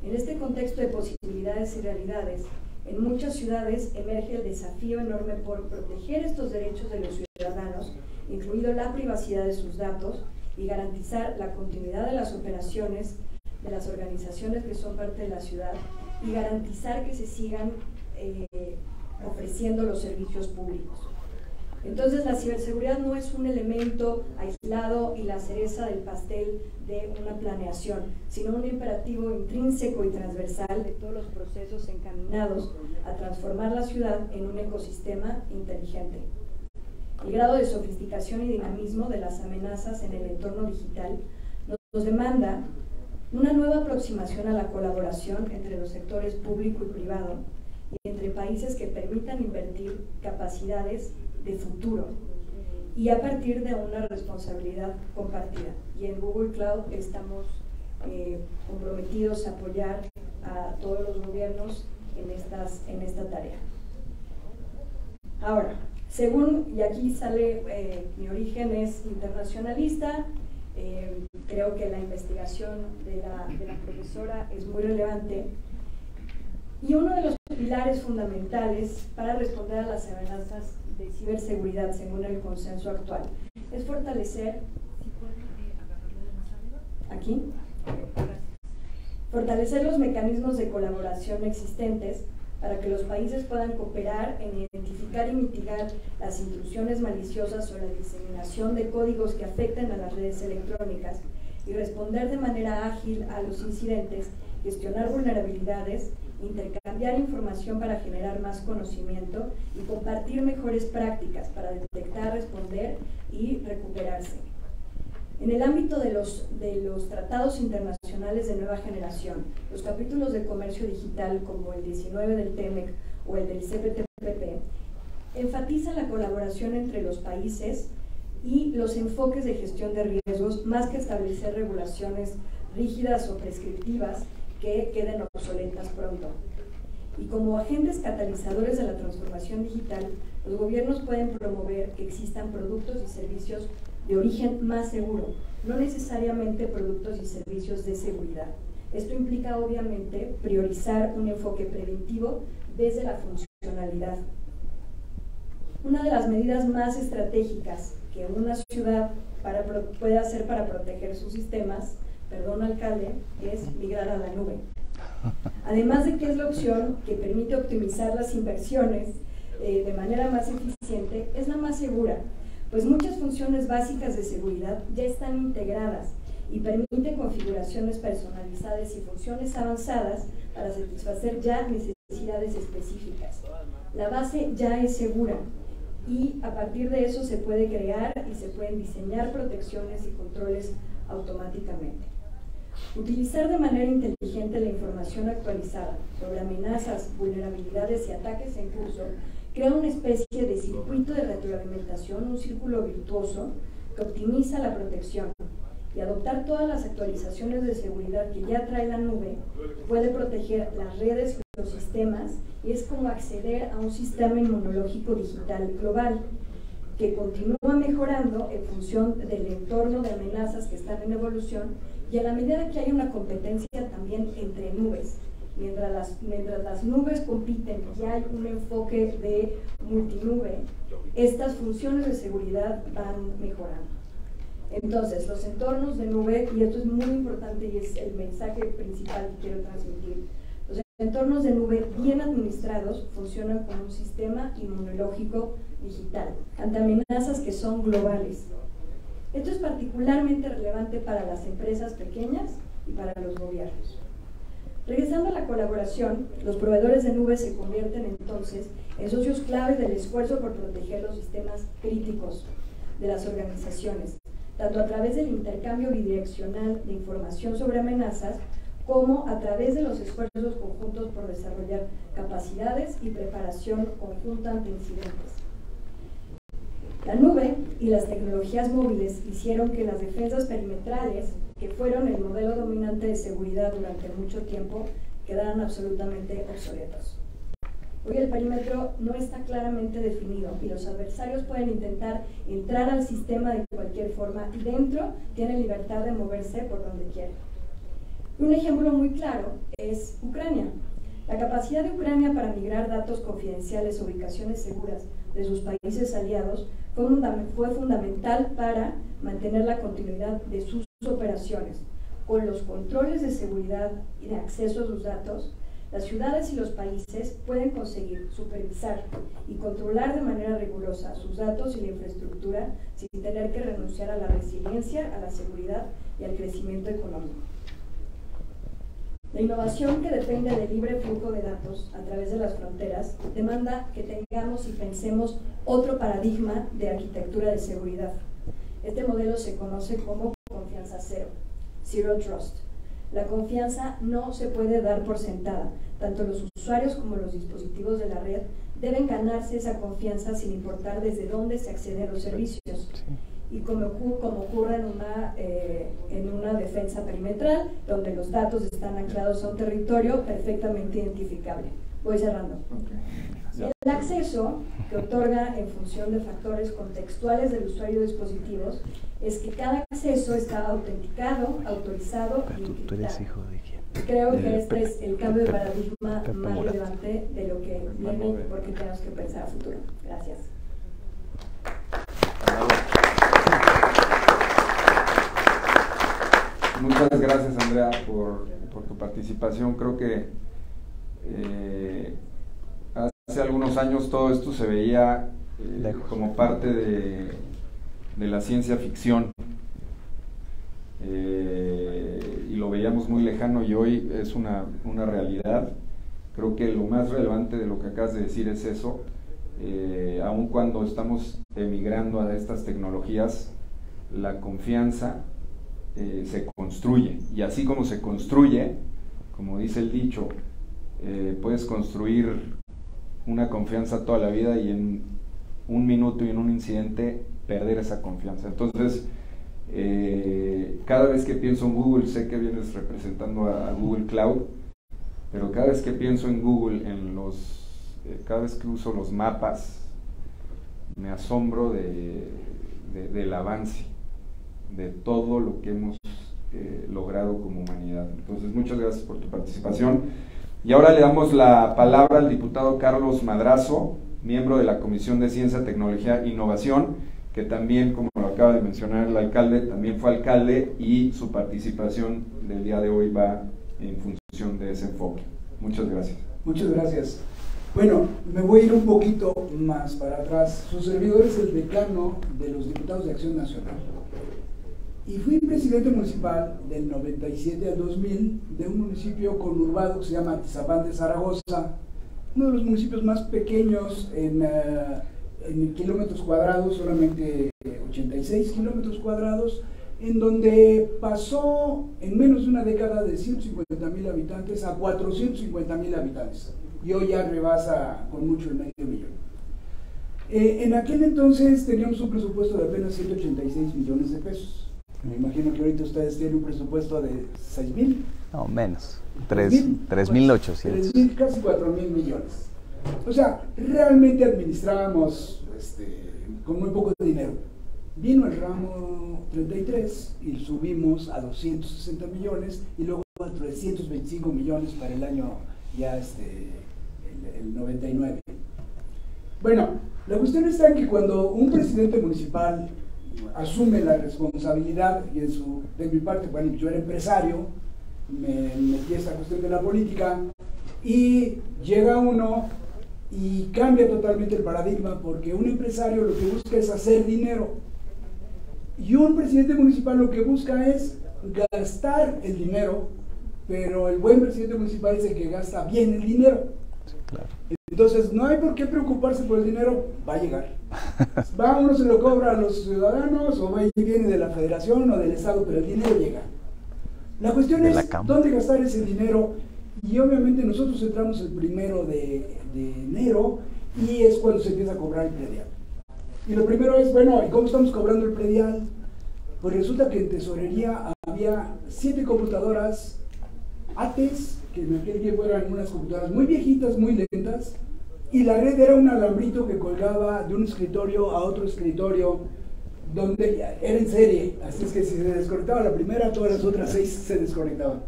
Speaker 6: En este contexto de posibilidades y realidades, en muchas ciudades emerge el desafío enorme por proteger estos derechos de los ciudadanos, incluido la privacidad de sus datos, y garantizar la continuidad de las operaciones de las organizaciones que son parte de la ciudad y garantizar que se sigan ofreciendo los servicios públicos. Entonces, la ciberseguridad no es un elemento aislado y la cereza del pastel de una planeación, sino un imperativo intrínseco y transversal de todos los procesos encaminados a transformar la ciudad en un ecosistema inteligente. El grado de sofisticación y dinamismo de las amenazas en el entorno digital nos demanda una nueva aproximación a la colaboración entre los sectores público y privado y entre países que permitan invertir capacidades de futuro y a partir de una responsabilidad compartida. Y en Google Cloud estamos comprometidos a apoyar a todos los gobiernos en esta tarea. Ahora, según, y aquí sale, mi origen es internacionalista, creo que la investigación de la profesora es muy relevante, y uno de los pilares fundamentales para responder a las amenazas de ciberseguridad, según el consenso actual, es fortalecer, aquí, fortalecer los mecanismos de colaboración existentes para que los países puedan cooperar en identificar y mitigar las intrusiones maliciosas o la diseminación de códigos que afecten a las redes electrónicas y responder de manera ágil a los incidentes, gestionar vulnerabilidades, intercambiar información para generar más conocimiento y compartir mejores prácticas para detectar, responder y recuperarse. En el ámbito de los tratados internacionales de nueva generación, los capítulos de comercio digital como el 19 del TEMEC o el del CPTPP enfatizan la colaboración entre los países y los enfoques de gestión de riesgos más que establecer regulaciones rígidas o prescriptivas que queden obsoletas pronto. Y como agentes catalizadores de la transformación digital, los gobiernos pueden promover que existan productos y servicios de origen más seguro, no necesariamente productos y servicios de seguridad. Esto implica obviamente priorizar un enfoque preventivo desde la funcionalidad. Una de las medidas más estratégicas que una ciudad puede hacer para proteger sus sistemas, perdón alcalde, es migrar a la nube. Además de que es la opción que permite optimizar las inversiones de manera más eficiente, es la más segura, pues muchas funciones básicas de seguridad ya están integradas y permite configuraciones personalizadas y funciones avanzadas para satisfacer ya necesidades necesidades específicas. La base ya es segura y a partir de eso se puede crear y se pueden diseñar protecciones y controles automáticamente. Utilizar de manera inteligente la información actualizada sobre amenazas, vulnerabilidades y ataques en curso crea una especie de circuito de retroalimentación, un círculo virtuoso que optimiza la protección, y adoptar todas las actualizaciones de seguridad que ya trae la nube puede proteger las redes y los sistemas, y es como acceder a un sistema inmunológico digital global que continúa mejorando en función del entorno de amenazas que están en evolución, y a la medida que hay una competencia también entre nubes. Mientras las nubes compiten y hay un enfoque de multinube, estas funciones de seguridad van mejorando. Entonces, los entornos de nube, y esto es muy importante y es el mensaje principal que quiero transmitir, los entornos de nube bien administrados funcionan como un sistema inmunológico digital ante amenazas que son globales. Esto es particularmente relevante para las empresas pequeñas y para los gobiernos. Regresando a la colaboración, los proveedores de nube se convierten entonces en socios clave del esfuerzo por proteger los sistemas críticos de las organizaciones, tanto a través del intercambio bidireccional de información sobre amenazas, como a través de los esfuerzos conjuntos por desarrollar capacidades y preparación conjunta ante incidentes. La nube y las tecnologías móviles hicieron que las defensas perimetrales, que fueron el modelo dominante de seguridad durante mucho tiempo, quedaran absolutamente obsoletos. Hoy el perímetro no está claramente definido y los adversarios pueden intentar entrar al sistema de cualquier forma, y dentro tienen libertad de moverse por donde quieran. Un ejemplo muy claro es Ucrania. La capacidad de Ucrania para migrar datos confidenciales o ubicaciones seguras de sus países aliados fue fundamental para mantener la continuidad de sus operaciones. Con los controles de seguridad y de acceso a sus datos, las ciudades y los países pueden conseguir supervisar y controlar de manera rigurosa sus datos y la infraestructura sin tener que renunciar a la resiliencia, a la seguridad y al crecimiento económico. La innovación, que depende del libre flujo de datos a través de las fronteras, demanda que tengamos y pensemos otro paradigma de arquitectura de seguridad. Este modelo se conoce como confianza cero, Zero Trust. La confianza no se puede dar por sentada. Tanto los usuarios como los dispositivos de la red deben ganarse esa confianza sin importar desde dónde se accede a los servicios. Y como ocurre en una defensa perimetral, donde los datos están anclados a un territorio perfectamente identificable. Voy cerrando. El acceso que otorga en función de factores contextuales del usuario de dispositivos es que cada acceso está autenticado, autorizado y encriptado.
Speaker 2: ¿Tú eres hijo de quién?
Speaker 6: Creo que este es el cambio de paradigma más relevante de lo que viene, porque tenemos que pensar a futuro. Gracias.
Speaker 3: Muchas gracias, Andrea, por tu participación. Creo que hace algunos años todo esto se veía como parte de la ciencia ficción, y lo veíamos muy lejano, y hoy es una realidad. Creo que lo más relevante de lo que acabas de decir es eso. Aun cuando estamos emigrando a estas tecnologías, la confianza se construye, y así como se construye, como dice el dicho, puedes construir una confianza toda la vida y en un minuto y en un incidente perder esa confianza. Entonces, cada vez que pienso en Google, sé que vienes representando a Google Cloud, pero cada vez que pienso en Google, cada vez que uso los mapas, me asombro del avance, de todo lo que hemos logrado como humanidad. Entonces, muchas gracias por tu participación. Y ahora le damos la palabra al diputado Carlos Madrazo, miembro de la Comisión de Ciencia, Tecnología e Innovación, que también, como lo acaba de mencionar el alcalde, también fue alcalde, y su participación del día de hoy va en función de ese enfoque. Muchas gracias.
Speaker 7: Muchas gracias. Bueno, me voy a ir un poquito más para atrás. Su servidor es el decano de los diputados de Acción Nacional. Y fui presidente municipal del 97 al 2000 de un municipio conurbado que se llama Atizapán de Zaragoza, uno de los municipios más pequeños en kilómetros cuadrados, solamente 86 kilómetros cuadrados, en donde pasó en menos de una década de 150,000 habitantes a 450,000 habitantes, y hoy ya rebasa con mucho el medio millón. En aquel entonces teníamos un presupuesto de apenas 186 millones de pesos. Me imagino que ahorita ustedes tienen un presupuesto de 6,000.
Speaker 2: No, menos. 3,800.
Speaker 7: 3,000, casi 4,000 millones. O sea, realmente administrábamos con muy poco dinero. Vino el ramo 33 y subimos a 260 millones y luego a 325 millones para el año ya el 99. Bueno, la cuestión está en que cuando un presidente municipal asume la responsabilidad, y de mi parte, bueno, yo era empresario, me metí a esta cuestión de la política, y llega uno y cambia totalmente el paradigma, porque un empresario lo que busca es hacer dinero, y un presidente municipal lo que busca es gastar el dinero, pero el buen presidente municipal es el que gasta bien el dinero.
Speaker 2: Claro.
Speaker 7: Entonces no hay por qué preocuparse por el dinero, va a llegar. Uno se lo cobra a los ciudadanos, o viene de la federación o del estado, pero el dinero llega. La cuestión es dónde gastar ese dinero, y obviamente nosotros entramos el 1 de enero y es cuando se empieza a cobrar el predial. Y lo primero es, bueno, ¿y cómo estamos cobrando el predial? Pues resulta que en tesorería había 7 computadoras ATES, que en aquel tiempo eran unas computadoras muy viejitas, muy lentas, y la red era un alambrito que colgaba de un escritorio a otro escritorio, donde era en serie, así es que si se desconectaba la primera, todas las otras 6 se desconectaban.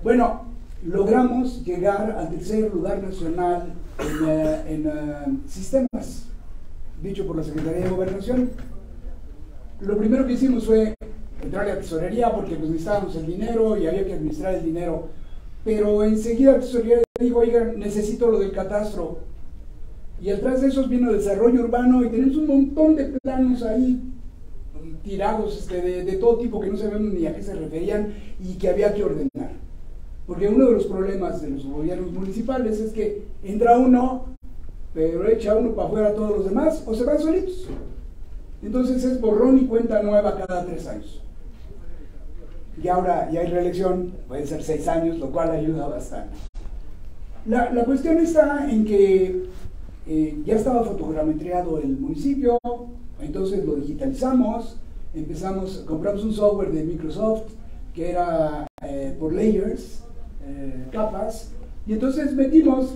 Speaker 7: Bueno, logramos llegar al tercer lugar nacional en sistemas, dicho por la Secretaría de Gobernación. Lo primero que hicimos fue entrarle a tesorería, porque pues necesitábamos el dinero y había que administrar el dinero, pero enseguida la tesorería dijo, oigan, necesito lo del catastro, y atrás de esos vino desarrollo urbano, y tenemos un montón de planos ahí tirados de todo tipo que no sabemos ni a qué se referían y que había que ordenar, porque uno de los problemas de los gobiernos municipales es que entra uno, pero echa uno para afuera a todos los demás, o se van solitos. Entonces es borrón y cuenta nueva cada 3 años. Y ahora ya hay reelección, puede ser 6 años, lo cual ayuda bastante. La cuestión está en que ya estaba fotogrametreado el municipio, entonces lo digitalizamos, compramos un software de Microsoft que era por layers, capas, y entonces metimos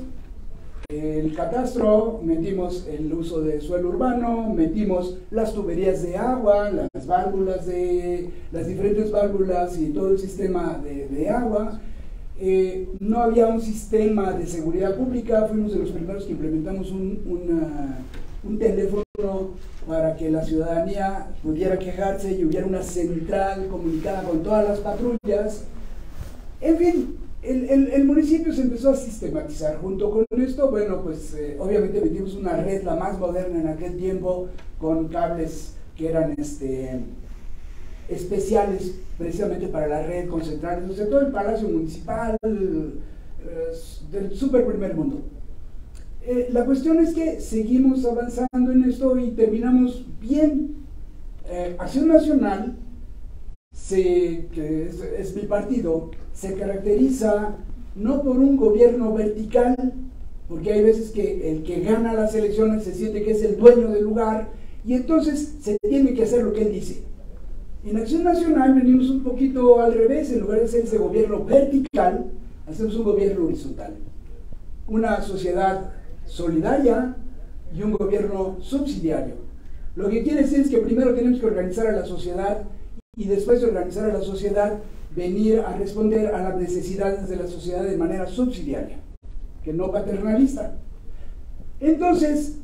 Speaker 7: el catastro, metimos el uso de suelo urbano, metimos las tuberías de agua, las válvulas las diferentes válvulas y todo el sistema de agua. No había un sistema de seguridad pública, fuimos de los primeros que implementamos un teléfono para que la ciudadanía pudiera quejarse y hubiera una central comunicada con todas las patrullas. En fin, el municipio se empezó a sistematizar. Junto con esto, bueno, pues obviamente metimos una red, la más moderna en aquel tiempo, con cables que eran especiales precisamente para la red, con centrales, o sea, todo el palacio municipal del super primer mundo. La cuestión es que seguimos avanzando en esto y terminamos bien. Acción Nacional, que es mi partido, se caracteriza no por un gobierno vertical, porque hay veces que el que gana las elecciones se siente que es el dueño del lugar y entonces se tiene que hacer lo que él dice. En Acción Nacional venimos un poquito al revés, en lugar de hacer ese gobierno vertical, hacemos un gobierno horizontal. Una sociedad solidaria y un gobierno subsidiario. Lo que quiere decir es que primero tenemos que organizar a la sociedad y después de organizar a la sociedad, venir a responder a las necesidades de la sociedad de manera subsidiaria, que no paternalista. Entonces,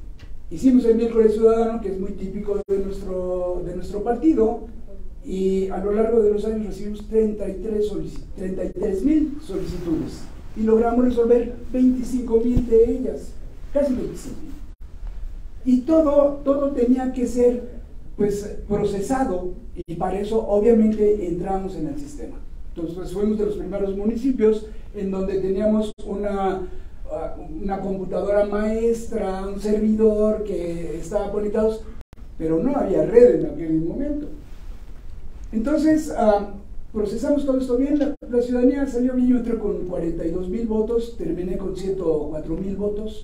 Speaker 7: hicimos el miércoles ciudadano, que es muy típico de nuestro partido, y a lo largo de los años recibimos 33,000 solicitudes y logramos resolver 25,000 de ellas, casi 25,000. Y todo tenía que ser pues procesado, y para eso obviamente entramos en el sistema. Entonces fuimos de los primeros municipios en donde teníamos una computadora maestra, un servidor que estaba conectados, pero no había red en aquel momento. Entonces, procesamos todo esto bien, la ciudadanía salió bien, yo entré con 42,000 votos, terminé con 104,000 votos,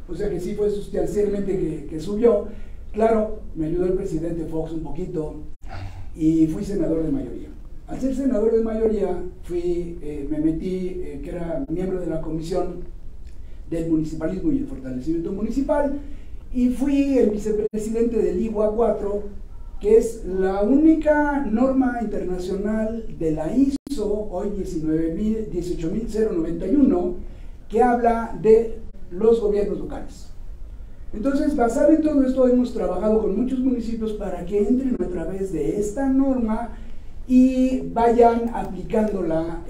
Speaker 7: o sea que sí fue sustancialmente que subió. Claro, me ayudó el presidente Fox un poquito y fui senador de mayoría. Al ser senador de mayoría, me metí, que era miembro de la Comisión del Municipalismo y el Fortalecimiento Municipal, y fui el vicepresidente del IWA 4, que es la única norma internacional de la ISO, hoy 18.091, que habla de los gobiernos locales. Entonces, basado en todo esto, hemos trabajado con muchos municipios para que entren a través de esta norma y vayan aplicándola,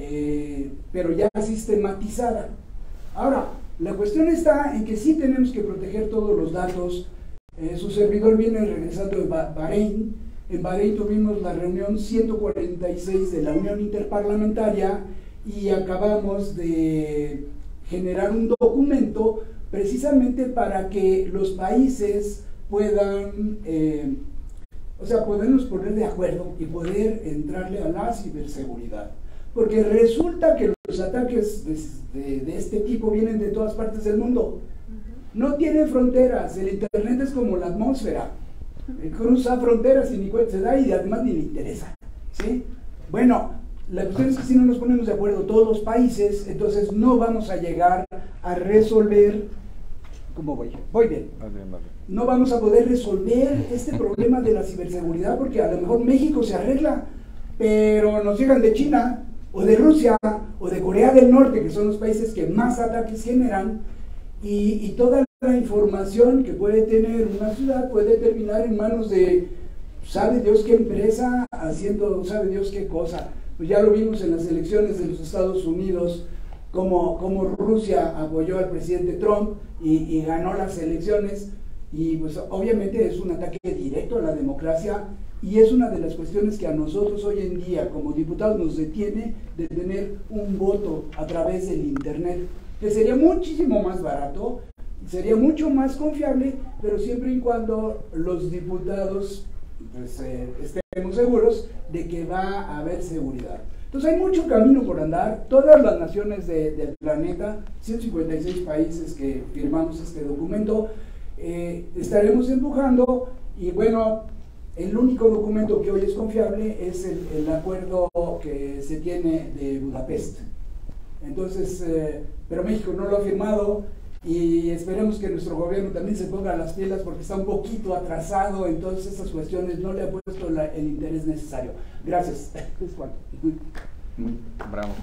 Speaker 7: pero ya sistematizada. Ahora, la cuestión está en que sí tenemos que proteger todos los datos. Su servidor viene regresando de Bahrein. En Bahrein tuvimos la reunión 146 de la Unión Interparlamentaria y acabamos de generar un documento precisamente para que los países puedan, podernos poner de acuerdo y poder entrarle a la ciberseguridad. Porque resulta que los ataques de este tipo vienen de todas partes del mundo. No tienen fronteras, el internet es como la atmósfera, cruza fronteras y ni cuenta se da y además ni le interesa, ¿sí? Bueno, la cuestión es que si no nos ponemos de acuerdo todos los países, entonces no vamos a llegar a resolver. ¿Cómo voy? Voy bien. No vamos a poder resolver este problema de la ciberseguridad porque a lo mejor México se arregla, pero nos llegan de China o de Rusia o de Corea del Norte, que son los países que más ataques generan. Y toda la información que puede tener una ciudad puede terminar en manos de, sabe Dios qué empresa, haciendo sabe Dios qué cosa. Pues ya lo vimos en las elecciones de los Estados Unidos, como Rusia apoyó al presidente Trump y ganó las elecciones, y pues obviamente es un ataque directo a la democracia, y es una de las cuestiones que a nosotros hoy en día como diputados nos detiene de tener un voto a través del internet, que sería muchísimo más barato, sería mucho más confiable, pero siempre y cuando los diputados pues, estemos seguros de que va a haber seguridad. Entonces hay mucho camino por andar. Todas las naciones del planeta, 156 países que firmamos este documento, estaremos empujando, y bueno, el único documento que hoy es confiable es el acuerdo que se tiene de Budapest. Entonces, pero México no lo ha firmado y esperemos que nuestro gobierno también se ponga las pilas porque está un poquito atrasado en todas estas cuestiones, no le ha puesto el interés necesario. Gracias.
Speaker 3: Bravo.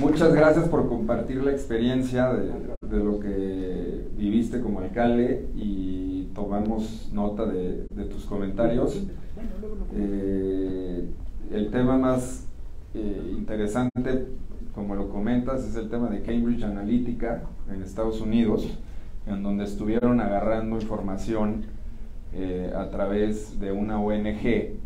Speaker 3: Muchas gracias por compartir la experiencia de lo que viviste como alcalde y tomamos nota de tus comentarios. El tema más interesante, como lo comentas, es el tema de Cambridge Analytica en Estados Unidos, en donde estuvieron agarrando información a través de una ONG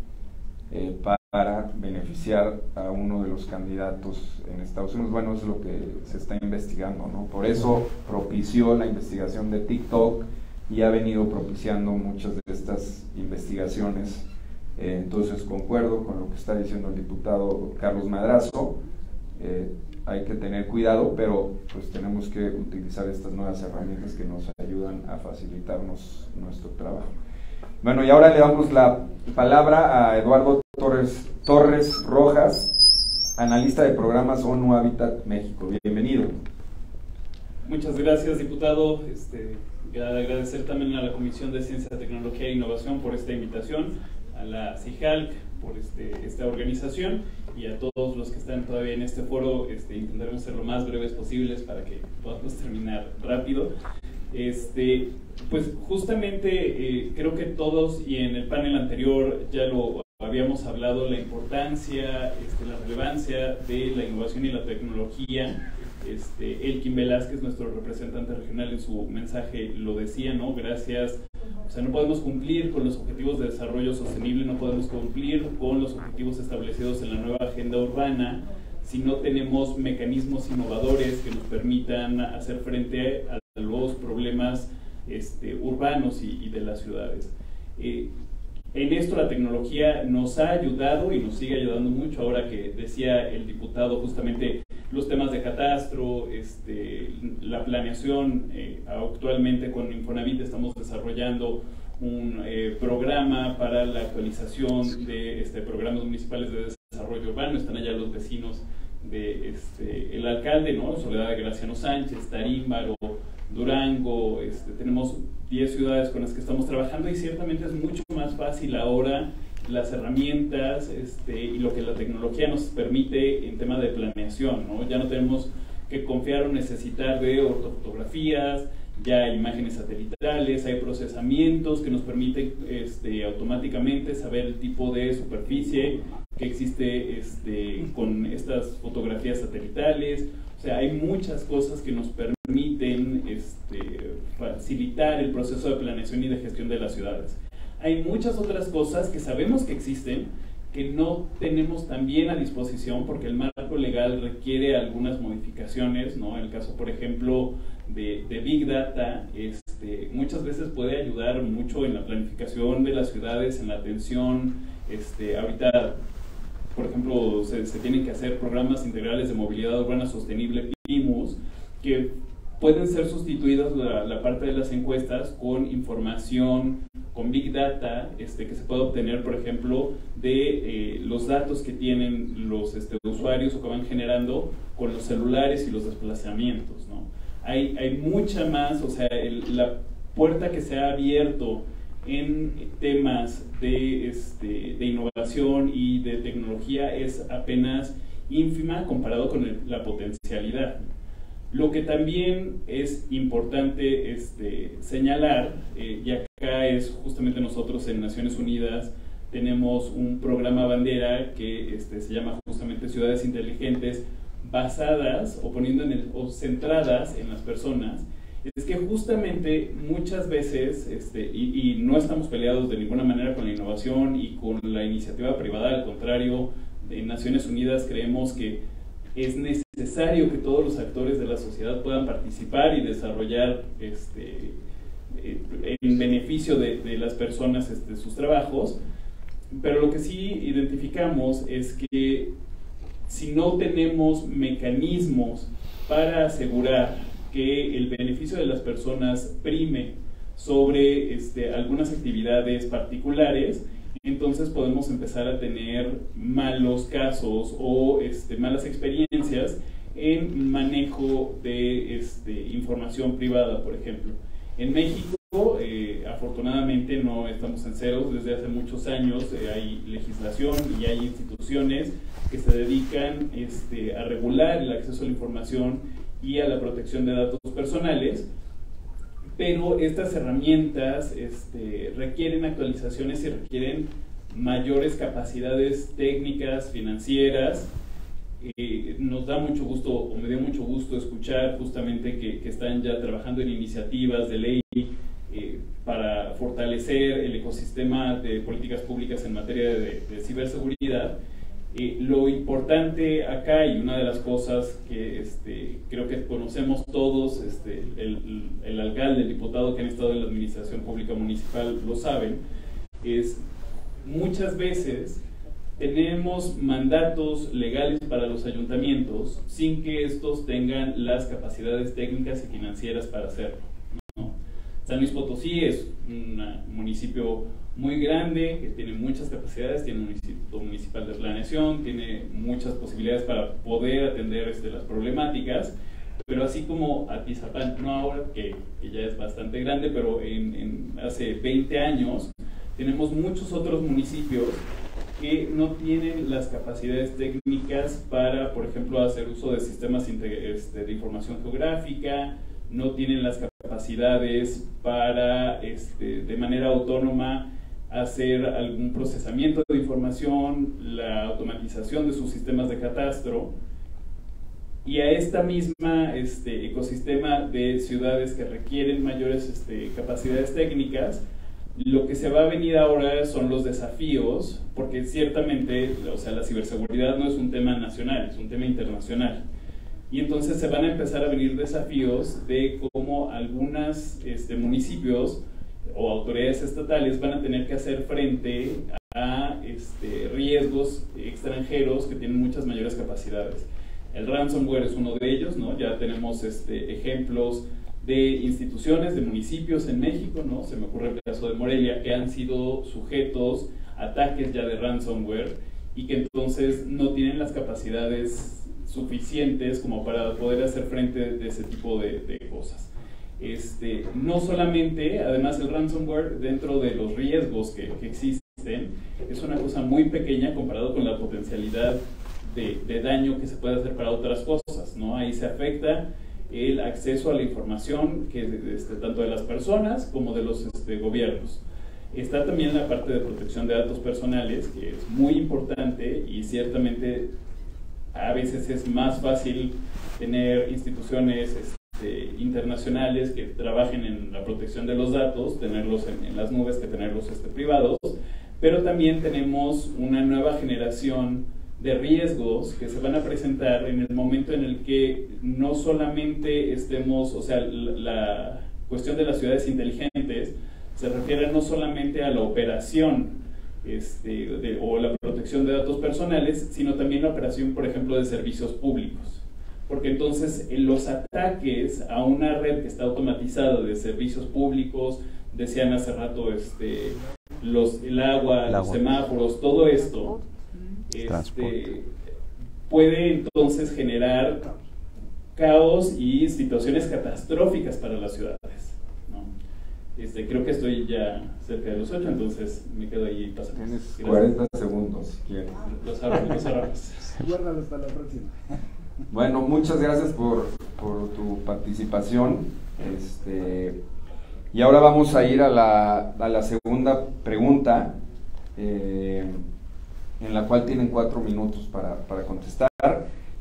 Speaker 3: para beneficiar a uno de los candidatos en Estados Unidos. Bueno, es lo que se está investigando, ¿no? Por eso propició la investigación de TikTok y ha venido propiciando muchas de estas investigaciones. Entonces concuerdo con lo que está diciendo el diputado Carlos Madrazo. Hay que tener cuidado, pero pues tenemos que utilizar estas nuevas herramientas que nos ayudan a facilitarnos nuestro trabajo. Bueno, y ahora le damos la palabra a Eduardo Torres Rojas, analista de programas ONU Habitat México. Bienvenido.
Speaker 8: Muchas gracias, diputado. Agradecer también a la Comisión de Ciencia, Tecnología e Innovación por esta invitación, a la CIJALC por esta organización, y a todos los que están todavía en este foro. Intentaremos ser lo más breves posibles para que podamos terminar rápido. Pues justamente creo que todos, y en el panel anterior ya lo habíamos hablado, la importancia, la relevancia de la innovación y la tecnología. Elkin Velázquez, nuestro representante regional, en su mensaje lo decía, ¿no? Gracias. O sea, no podemos cumplir con los objetivos de desarrollo sostenible, no podemos cumplir con los objetivos establecidos en la nueva agenda urbana si no tenemos mecanismos innovadores que nos permitan hacer frente a los problemas urbanos y de las ciudades. En esto la tecnología nos ha ayudado y nos sigue ayudando mucho. Ahora que decía el diputado justamente los temas de catastro, la planeación, actualmente con Infonavit estamos desarrollando un programa para la actualización de programas municipales de desarrollo urbano. Están allá los vecinos de el alcalde, ¿no? Soledad de Graciano Sánchez, Tarímbaro, Durango. Tenemos 10 ciudades con las que estamos trabajando y ciertamente es mucho más fácil ahora las herramientas y lo que la tecnología nos permite en tema de planeación, ¿no? Ya no tenemos que confiar o necesitar de ortofotografías, ya hay imágenes satelitales, hay procesamientos que nos permiten automáticamente saber el tipo de superficie que existe con estas fotografías satelitales. O sea, hay muchas cosas que nos permiten facilitar el proceso de planeación y de gestión de las ciudades. Hay muchas otras cosas que sabemos que existen, que no tenemos tan bien a disposición porque el marco legal requiere algunas modificaciones, ¿no? En el caso, por ejemplo, de Big Data, muchas veces puede ayudar mucho en la planificación de las ciudades, en la atención. Ahorita, por ejemplo, se tienen que hacer programas integrales de movilidad urbana sostenible, PIMUS, que pueden ser sustituidas la parte de las encuestas con información, con Big Data, que se puede obtener, por ejemplo, de los datos que tienen los usuarios o que van generando con los celulares y los desplazamientos, ¿no? Hay mucha más, o sea, la puerta que se ha abierto en temas de innovación y de tecnología es apenas ínfima comparado con la potencialidad. Lo que también es importante señalar, y acá es justamente nosotros en Naciones Unidas tenemos un programa bandera que se llama justamente Ciudades Inteligentes, basadas o centradas en las personas. Es que justamente muchas veces, y no estamos peleados de ninguna manera con la innovación y con la iniciativa privada, al contrario, en Naciones Unidas creemos que es necesario que todos los actores de la sociedad puedan participar y desarrollar en beneficio de las personas sus trabajos, pero lo que sí identificamos es que si no tenemos mecanismos para asegurar que el beneficio de las personas prime sobre algunas actividades particulares, entonces podemos empezar a tener malos casos o malas experiencias en manejo de información privada, por ejemplo. En México, afortunadamente no estamos en ceros, desde hace muchos años hay legislación y hay instituciones que se dedican a regular el acceso a la información y a la protección de datos personales, pero estas herramientas requieren actualizaciones y requieren mayores capacidades técnicas, financieras. Nos da mucho gusto, o me dio mucho gusto escuchar justamente que están ya trabajando en iniciativas de ley para fortalecer el ecosistema de políticas públicas en materia de ciberseguridad. Lo importante acá, y una de las cosas que creo que conocemos todos, el alcalde, el diputado que han estado en la administración pública municipal lo saben, es muchas veces tenemos mandatos legales para los ayuntamientos sin que estos tengan las capacidades técnicas y financieras para hacerlo, ¿no? San Luis Potosí es un municipio muy grande, que tiene muchas capacidades, tiene un instituto municipal de planeación, tiene muchas posibilidades para poder atender las problemáticas, pero así como Atizapán, no ahora, que ya es bastante grande, pero hace 20 años, tenemos muchos otros municipios que no tienen las capacidades técnicas para, por ejemplo, hacer uso de sistemas de información geográfica, no tienen las capacidades para, de manera autónoma, hacer algún procesamiento de información, la automatización de sus sistemas de catastro, y a esta misma ecosistema de ciudades que requieren mayores capacidades técnicas, Lo que se va a venir ahora son los desafíos, porque ciertamente, o sea, la ciberseguridad no es un tema nacional, es un tema internacional. Y entonces se van a empezar a venir desafíos de cómo algunos municipios o autoridades estatales van a tener que hacer frente a riesgos extranjeros que tienen muchas mayores capacidades. El ransomware es uno de ellos, ¿no? Ya tenemos ejemplos de instituciones, de municipios en México, ¿no? Se me ocurre el caso de Morelia, que han sido sujetos a ataques ya de ransomware y que entonces no tienen las capacidades suficientes como para poder hacer frente de ese tipo de cosas. No solamente, además el ransomware dentro de los riesgos que existen, es una cosa muy pequeña comparado con la potencialidad de daño que se puede hacer para otras cosas, ¿no? Ahí se afecta el acceso a la información que tanto de las personas como de los gobiernos. Está también la parte de protección de datos personales, que es muy importante y ciertamente a veces es más fácil tener instituciones internacionales que trabajen en la protección de los datos, tenerlos en las nubes que tenerlos privados, pero también tenemos una nueva generación de riesgos que se van a presentar en el momento en el que no solamente estemos, o sea, la cuestión de las ciudades inteligentes se refiere no solamente a la operación o la protección de datos personales, sino también la operación, por ejemplo, de servicios públicos. Porque entonces los ataques a una red que está automatizada de servicios públicos, decían hace rato el agua, los semáforos, todo esto, puede entonces generar caos y situaciones catastróficas para las ciudades, ¿no? Creo que estoy ya cerca de los 8, entonces me quedo ahí pasando.
Speaker 3: Tienes 40 segundos, si quieres.
Speaker 8: Los ahorros.
Speaker 7: Guárdalos para la próxima.
Speaker 3: Bueno, muchas gracias por tu participación. Y ahora vamos a ir a la segunda pregunta, en la cual tienen 4 minutos para contestar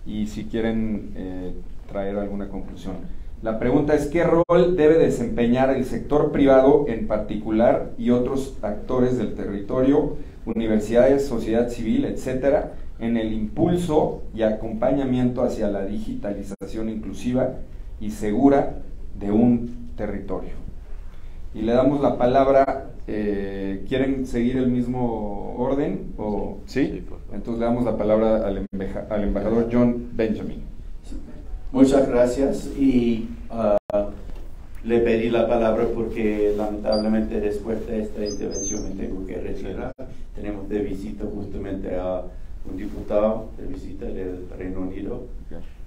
Speaker 3: y si quieren traer alguna conclusión. La pregunta es: ¿qué rol debe desempeñar el sector privado en particular y otros actores del territorio, universidades, sociedad civil, etcétera, en el impulso y acompañamiento hacia la digitalización inclusiva y segura de un territorio? Y le damos la palabra. ¿Quieren seguir el mismo orden? ¿O? ¿Sí? Entonces le damos la palabra al embajador John Benjamin.
Speaker 4: Muchas gracias, y le pedí la palabra porque lamentablemente después de esta intervención me tengo que retirar. Tenemos de visita justamente a un diputado de visita del Reino Unido,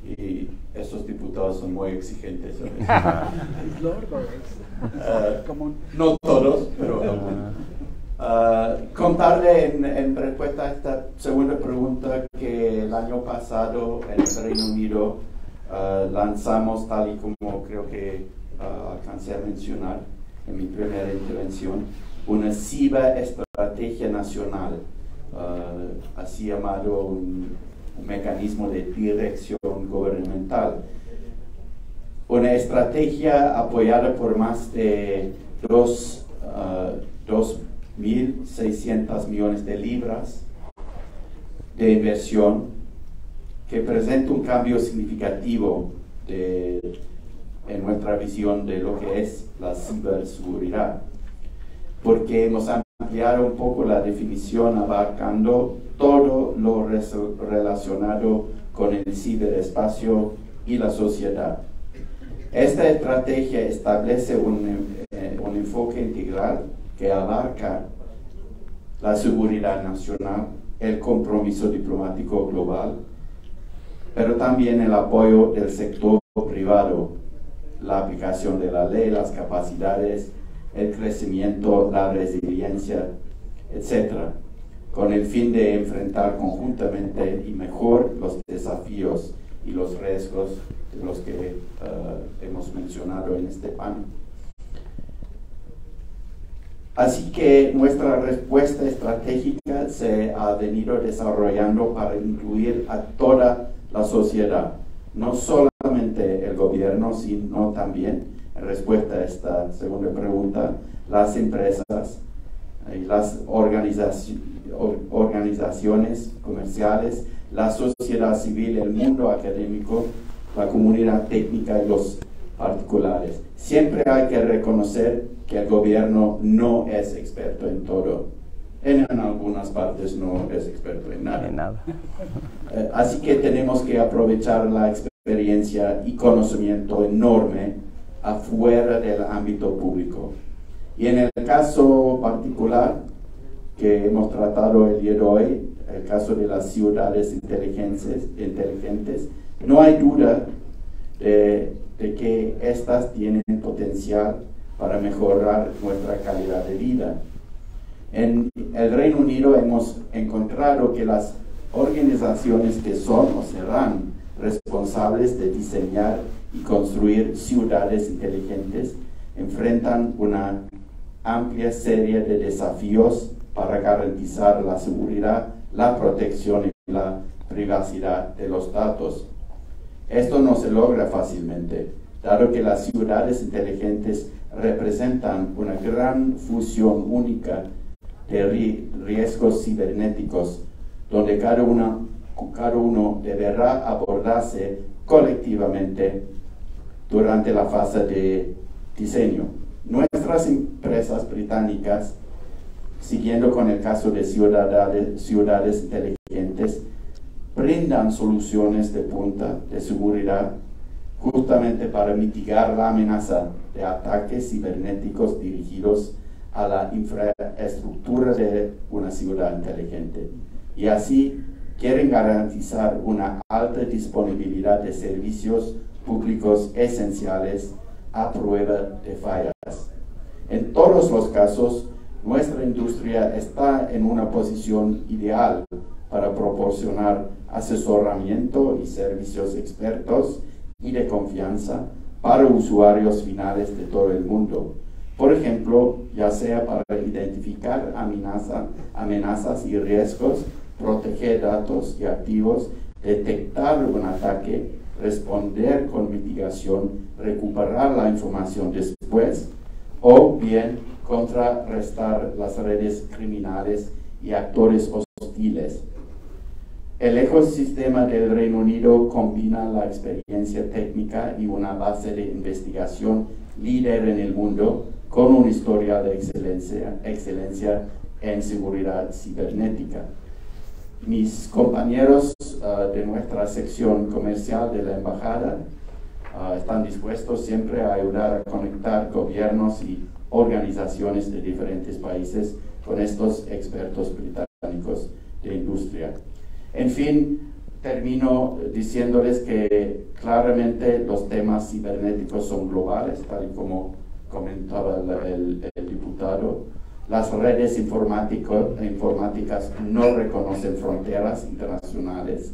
Speaker 4: y estos diputados son muy exigentes. No todos, pero contarle en respuesta a esta segunda pregunta que el año pasado en el Reino Unido lanzamos, tal y como creo que alcancé a mencionar en mi primera intervención, una ciberestrategia nacional, así llamado un mecanismo de dirección gubernamental. Una estrategia apoyada por más de 2.600 millones de libras de inversión, que presenta un cambio significativo en nuestra visión de lo que es la ciberseguridad, porque hemos ampliado un poco la definición, abarcando todo lo relacionado con el ciberespacio y la sociedad. Esta estrategia establece un enfoque integral que abarca la seguridad nacional, el compromiso diplomático global, pero también el apoyo del sector privado, la aplicación de la ley, las capacidades, el crecimiento, la resiliencia, etc., con el fin de enfrentar conjuntamente y mejor los desafíos y los riesgos de los que hemos mencionado en este panel. Así que nuestra respuesta estratégica se ha venido desarrollando para incluir a toda la sociedad, no solamente el gobierno, sino también En respuesta a esta segunda pregunta, las empresas y las organizaciones comerciales, la sociedad civil, el mundo académico, la comunidad técnica y los particulares. Siempre hay que reconocer que el gobierno no es experto en todo. En algunas partes no es experto en nada. Así que tenemos que aprovechar la experiencia y conocimiento enorme afuera del ámbito público. Y en el caso particular que hemos tratado el día de hoy, el caso de las ciudades inteligentes, no hay duda de que estas tienen potencial para mejorar nuestra calidad de vida. En el Reino Unido hemos encontrado que las organizaciones que son o serán responsables de diseñar y construir ciudades inteligentes enfrentan una amplia serie de desafíos para garantizar la seguridad, la protección y la privacidad de los datos. Esto no se logra fácilmente, dado que las ciudades inteligentes representan una gran fusión única de riesgos cibernéticos, donde cada uno deberá abordarse colectivamente durante la fase de diseño. Nuestras empresas británicas, siguiendo con el caso de ciudades inteligentes, brindan soluciones de punta de seguridad justamente para mitigar la amenaza de ataques cibernéticos dirigidos a la infraestructura de una ciudad inteligente. Y así quieren garantizar una alta disponibilidad de servicios públicos esenciales a prueba de fallas. En todos los casos, nuestra industria está en una posición ideal para proporcionar asesoramiento y servicios expertos y de confianza para usuarios finales de todo el mundo. Por ejemplo, ya sea para identificar amenazas y riesgos, proteger datos y activos, detectar un ataque, responder con mitigación, recuperar la información después, o bien contrarrestar las redes criminales y actores hostiles. El ecosistema del Reino Unido combina la experiencia técnica y una base de investigación líder en el mundo con una historia de excelencia en seguridad cibernética. Mis compañeros de nuestra sección comercial de la embajada están dispuestos siempre a ayudar a conectar gobiernos y organizaciones de diferentes países con estos expertos británicos de industria. En fin, termino diciéndoles que claramente los temas cibernéticos son globales, tal y como comentaba el diputado. Las redes informáticas no reconocen fronteras internacionales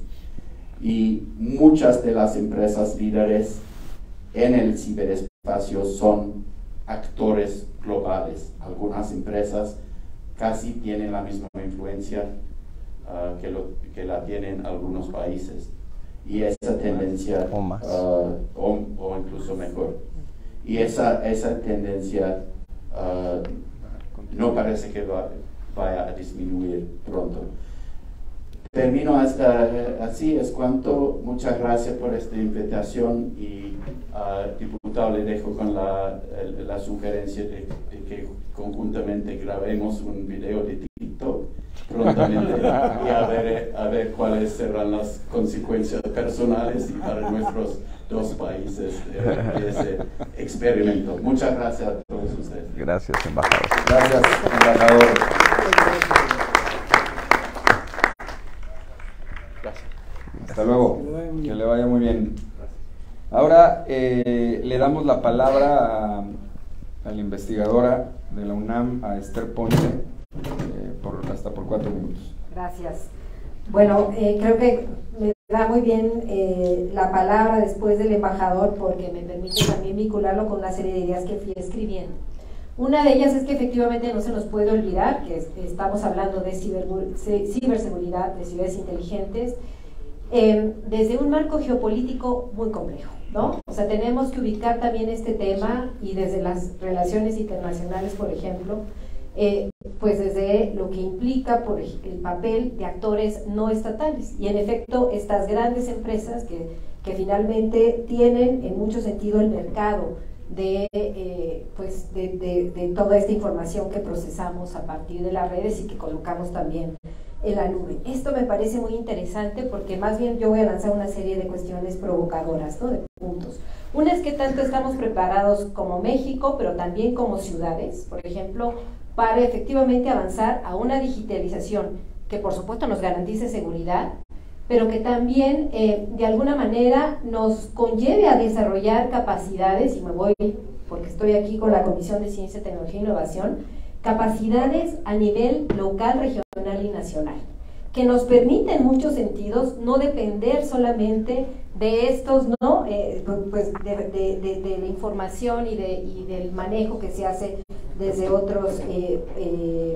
Speaker 4: y muchas de las empresas líderes en el ciberespacio son actores globales. Algunas empresas casi tienen la misma influencia que la tienen algunos países, y esa tendencia
Speaker 2: o más
Speaker 4: o incluso mejor, y esa tendencia no parece que vaya a disminuir pronto. Termino así es cuanto. Muchas gracias por esta invitación, y diputado, le dejo con la sugerencia de que conjuntamente grabemos un video de TikTok prontamente y a ver cuáles serán las consecuencias personales y para nuestros dos países de ese experimento. Muchas gracias a todos ustedes.
Speaker 2: Gracias, embajador.
Speaker 4: Gracias, embajador.
Speaker 3: Hasta luego, que le vaya muy bien. Ahora le damos la palabra a la investigadora de la UNAM, a Esther Ponce, hasta por 4 minutos.
Speaker 5: Gracias. Bueno, creo que me da muy bien la palabra después del embajador, porque me permite también vincularlo con una serie de ideas que fui escribiendo. Una de ellas es que efectivamente no se nos puede olvidar que estamos hablando de ciberseguridad, de ciudades inteligentes, desde un marco geopolítico muy complejo, ¿no? O sea, tenemos que ubicar también este tema y desde las relaciones internacionales, por ejemplo, pues desde lo que implica por el papel de actores no estatales. Y en efecto, estas grandes empresas que finalmente tienen en mucho sentido el mercado de toda esta información que procesamos a partir de las redes y que colocamos también en la nube. Esto me parece muy interesante porque más bien yo voy a lanzar una serie de cuestiones provocadoras, ¿no? De puntos. Una es que tanto estamos preparados como México, pero también como ciudades, por ejemplo, para efectivamente avanzar a una digitalización que por supuesto nos garantice seguridad, pero que también de alguna manera nos conlleve a desarrollar capacidades, y me voy porque estoy aquí con la Comisión de Ciencia, Tecnología e Innovación, capacidades a nivel local, regional y nacional, que nos permite en muchos sentidos no depender solamente de estos, ¿no? Pues de la información y del manejo que se hace desde otros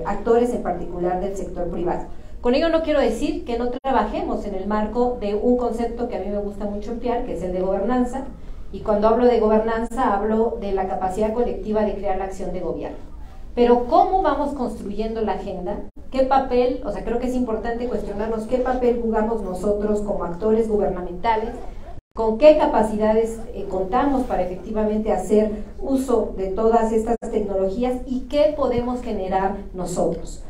Speaker 5: actores, en particular del sector privado. Con ello no quiero decir que no trabajemos en el marco de un concepto que a mí me gusta mucho emplear, que es el de gobernanza, y cuando hablo de gobernanza hablo de la capacidad colectiva de crear la acción de gobierno. Pero ¿cómo vamos construyendo la agenda? ¿Qué papel? O sea, creo que es importante cuestionarnos qué papel jugamos nosotros como actores gubernamentales, con qué capacidades contamos para efectivamente hacer uso de todas estas tecnologías y qué podemos generar nosotros.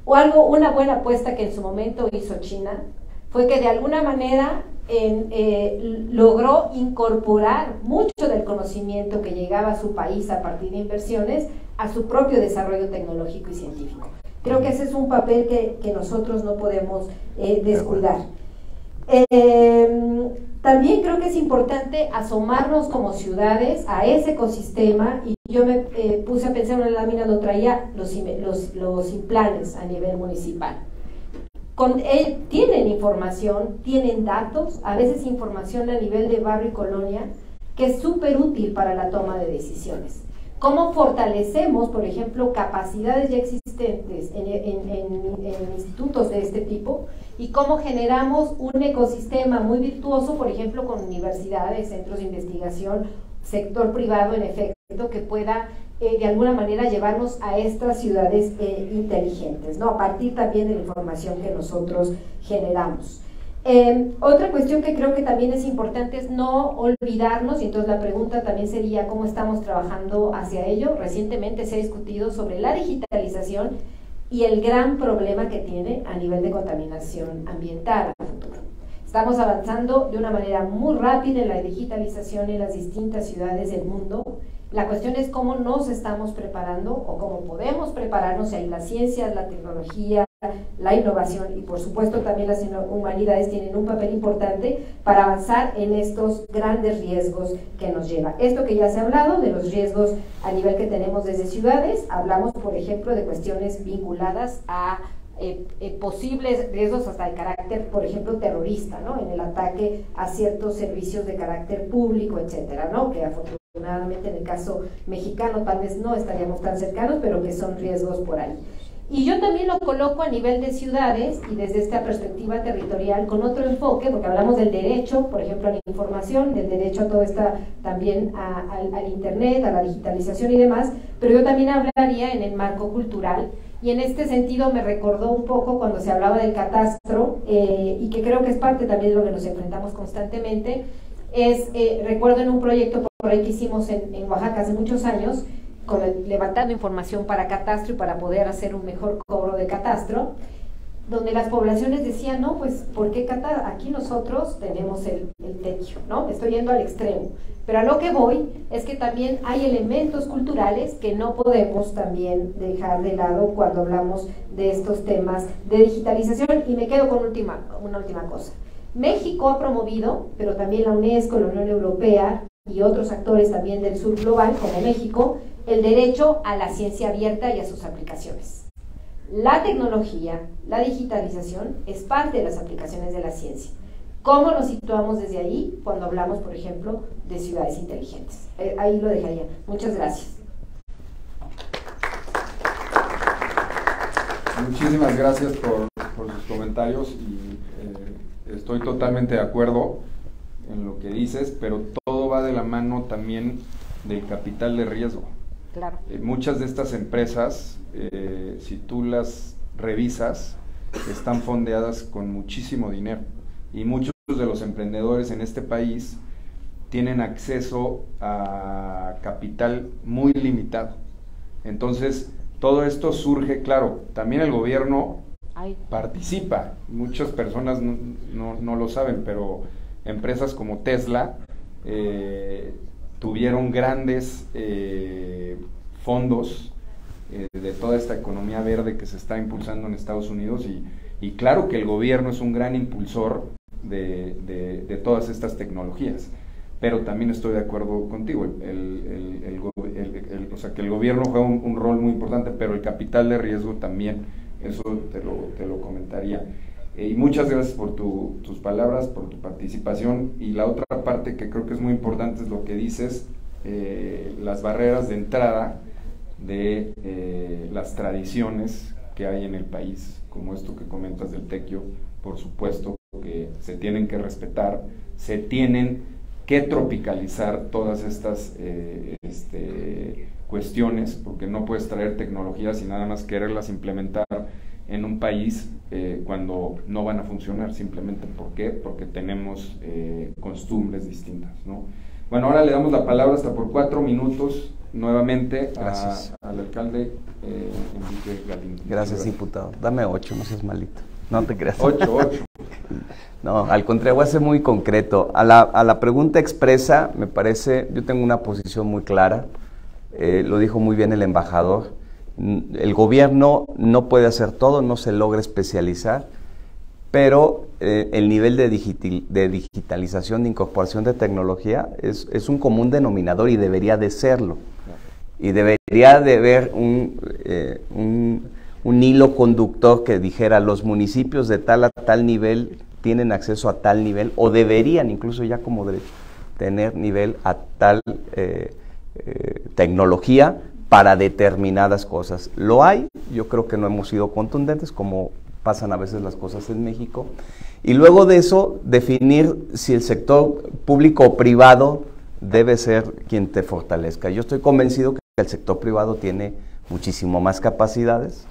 Speaker 5: Una buena apuesta que en su momento hizo China fue que de alguna manera logró incorporar mucho del conocimiento que llegaba a su país a partir de inversiones a su propio desarrollo tecnológico y científico. Creo que ese es un papel que nosotros no podemos descuidar. También creo que es importante asomarnos como ciudades a ese ecosistema, y yo me puse a pensar en una lámina, lo traía los implanes a nivel municipal. Tienen información, tienen datos, a veces información a nivel de barrio y colonia, que es súper útil para la toma de decisiones. ¿Cómo fortalecemos, por ejemplo, capacidades ya existentes en institutos de este tipo? Y cómo generamos un ecosistema muy virtuoso, por ejemplo, con universidades, centros de investigación, sector privado, en efecto, que pueda de alguna manera llevarnos a estas ciudades inteligentes, ¿no? A partir también de la información que nosotros generamos. Otra cuestión que creo que también es importante es no olvidarnos, y entonces la pregunta también sería cómo estamos trabajando hacia ello. Recientemente se ha discutido sobre la digitalización y el gran problema que tiene a nivel de contaminación ambiental a futuro. Estamos avanzando de una manera muy rápida en la digitalización en las distintas ciudades del mundo. La cuestión es cómo nos estamos preparando o cómo podemos prepararnos en las ciencias, la tecnología, la innovación y por supuesto también las humanidades tienen un papel importante para avanzar en estos grandes riesgos que nos lleva. Esto que ya se ha hablado de los riesgos a nivel que tenemos desde ciudades, hablamos por ejemplo de cuestiones vinculadas a posibles riesgos hasta de carácter, por ejemplo, terrorista, ¿no? En el ataque a ciertos servicios de carácter público, etcétera, ¿no? Que afortunadamente en el caso mexicano tal vez no estaríamos tan cercanos, pero que son riesgos por ahí. Y yo también lo coloco a nivel de ciudades y desde esta perspectiva territorial con otro enfoque, porque hablamos del derecho, por ejemplo, a la información, del derecho a todo esta también al internet, a la digitalización y demás, pero yo también hablaría en el marco cultural. Y en este sentido me recordó un poco cuando se hablaba del catastro, y que creo que es parte también de lo que nos enfrentamos constantemente, recuerdo en un proyecto por ahí que hicimos en Oaxaca hace muchos años, levantando información para catastro y para poder hacer un mejor cobro de catastro, donde las poblaciones decían, no, pues, ¿por qué aquí nosotros tenemos el techo, ¿no? Estoy yendo al extremo. Pero a lo que voy es que también hay elementos culturales que no podemos también dejar de lado cuando hablamos de estos temas de digitalización. Y me quedo con una última cosa. México ha promovido, pero también la UNESCO, la Unión Europea y otros actores también del sur global, como México, el derecho a la ciencia abierta y a sus aplicaciones. La tecnología, la digitalización es parte de las aplicaciones de la ciencia. ¿Cómo nos situamos desde ahí cuando hablamos, por ejemplo, de ciudades inteligentes? Ahí lo dejaría. Muchas gracias.
Speaker 3: Muchísimas gracias por sus comentarios y estoy totalmente de acuerdo en lo que dices, pero todo va de la mano también del capital de riesgo.
Speaker 5: Claro.
Speaker 3: Muchas de estas empresas, si tú las revisas, están fondeadas con muchísimo dinero, y muchos de los emprendedores en este país tienen acceso a capital muy limitado. Entonces, todo esto surge, claro, también el gobierno participa. Muchas personas no lo saben, pero empresas como Tesla tuvieron grandes fondos de toda esta economía verde que se está impulsando en Estados Unidos, y claro que el gobierno es un gran impulsor de todas estas tecnologías. Pero también estoy de acuerdo contigo, o sea, que el gobierno juega un rol muy importante, pero el capital de riesgo también, eso te lo comentaría. Y muchas gracias por tus palabras, por tu participación. Y la otra parte que creo que es muy importante es lo que dices, las barreras de entrada de las tradiciones que hay en el país, como esto que comentas del tequio. Por supuesto que se tienen que respetar, se tienen que tropicalizar todas estas cuestiones, porque no puedes traer tecnologías y nada más quererlas implementar en un país cuando no van a funcionar. Simplemente, ¿por qué? Porque tenemos costumbres distintas, ¿no? Bueno, ahora le damos la palabra hasta por 4 minutos nuevamente al alcalde Enrique Galindo.
Speaker 2: Gracias, diputado. Dame 8, no seas malito. No te creas.
Speaker 3: 8.
Speaker 2: No, al contrario, voy a ser muy concreto. A la pregunta expresa, me parece, yo tengo una posición muy clara, lo dijo muy bien el embajador. El gobierno no puede hacer todo, no se logra especializar, pero el nivel de digitalización, de incorporación de tecnología es un común denominador, y debería de serlo. Y debería de haber un hilo conductor que dijera: los municipios de tal a tal nivel tienen acceso a tal nivel, o deberían incluso ya como derecho tener nivel a tal tecnología para determinadas cosas. Lo hay, yo creo que no hemos sido contundentes, como pasan a veces las cosas en México. Y luego de eso, definir si el sector público o privado debe ser quien te fortalezca. Yo estoy convencido que el sector privado tiene muchísimo más capacidades,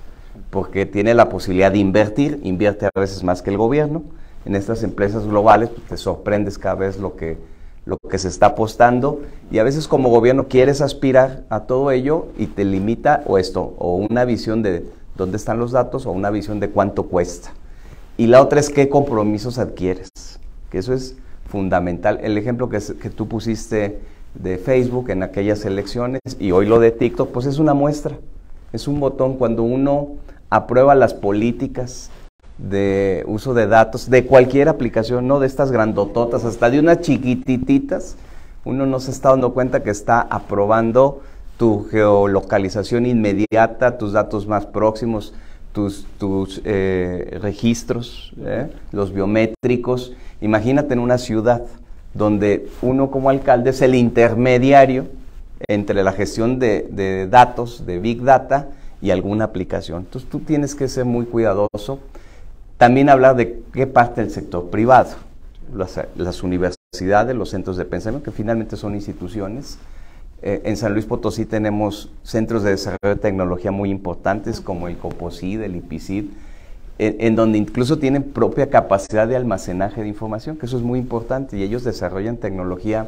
Speaker 2: porque tiene la posibilidad de invierte a veces más que el gobierno. En estas empresas globales, pues, te sorprendes cada vez lo que se está apostando, y a veces como gobierno quieres aspirar a todo ello y te limita o una visión de dónde están los datos, o una visión de cuánto cuesta. Y la otra es qué compromisos adquieres, que eso es fundamental. El ejemplo que tú pusiste de Facebook en aquellas elecciones, y hoy lo de TikTok, pues es una muestra, es un botón. Cuando uno aprueba las políticas de uso de datos de cualquier aplicación, no de estas grandototas, hasta de unas chiquitititas, uno no se está dando cuenta que está aprobando tu geolocalización inmediata, tus datos más próximos, tus registros, los biométricos. Imagínate en una ciudad donde uno como alcalde es el intermediario entre la gestión de datos, de Big Data, y alguna aplicación. Entonces tú tienes que ser muy cuidadoso. También hablar de qué parte del sector privado, las universidades, los centros de pensamiento, que finalmente son instituciones. En San Luis Potosí tenemos centros de desarrollo de tecnología muy importantes, como el COPOSID, el IPICID, en donde incluso tienen propia capacidad de almacenaje de información, que eso es muy importante, y ellos desarrollan tecnología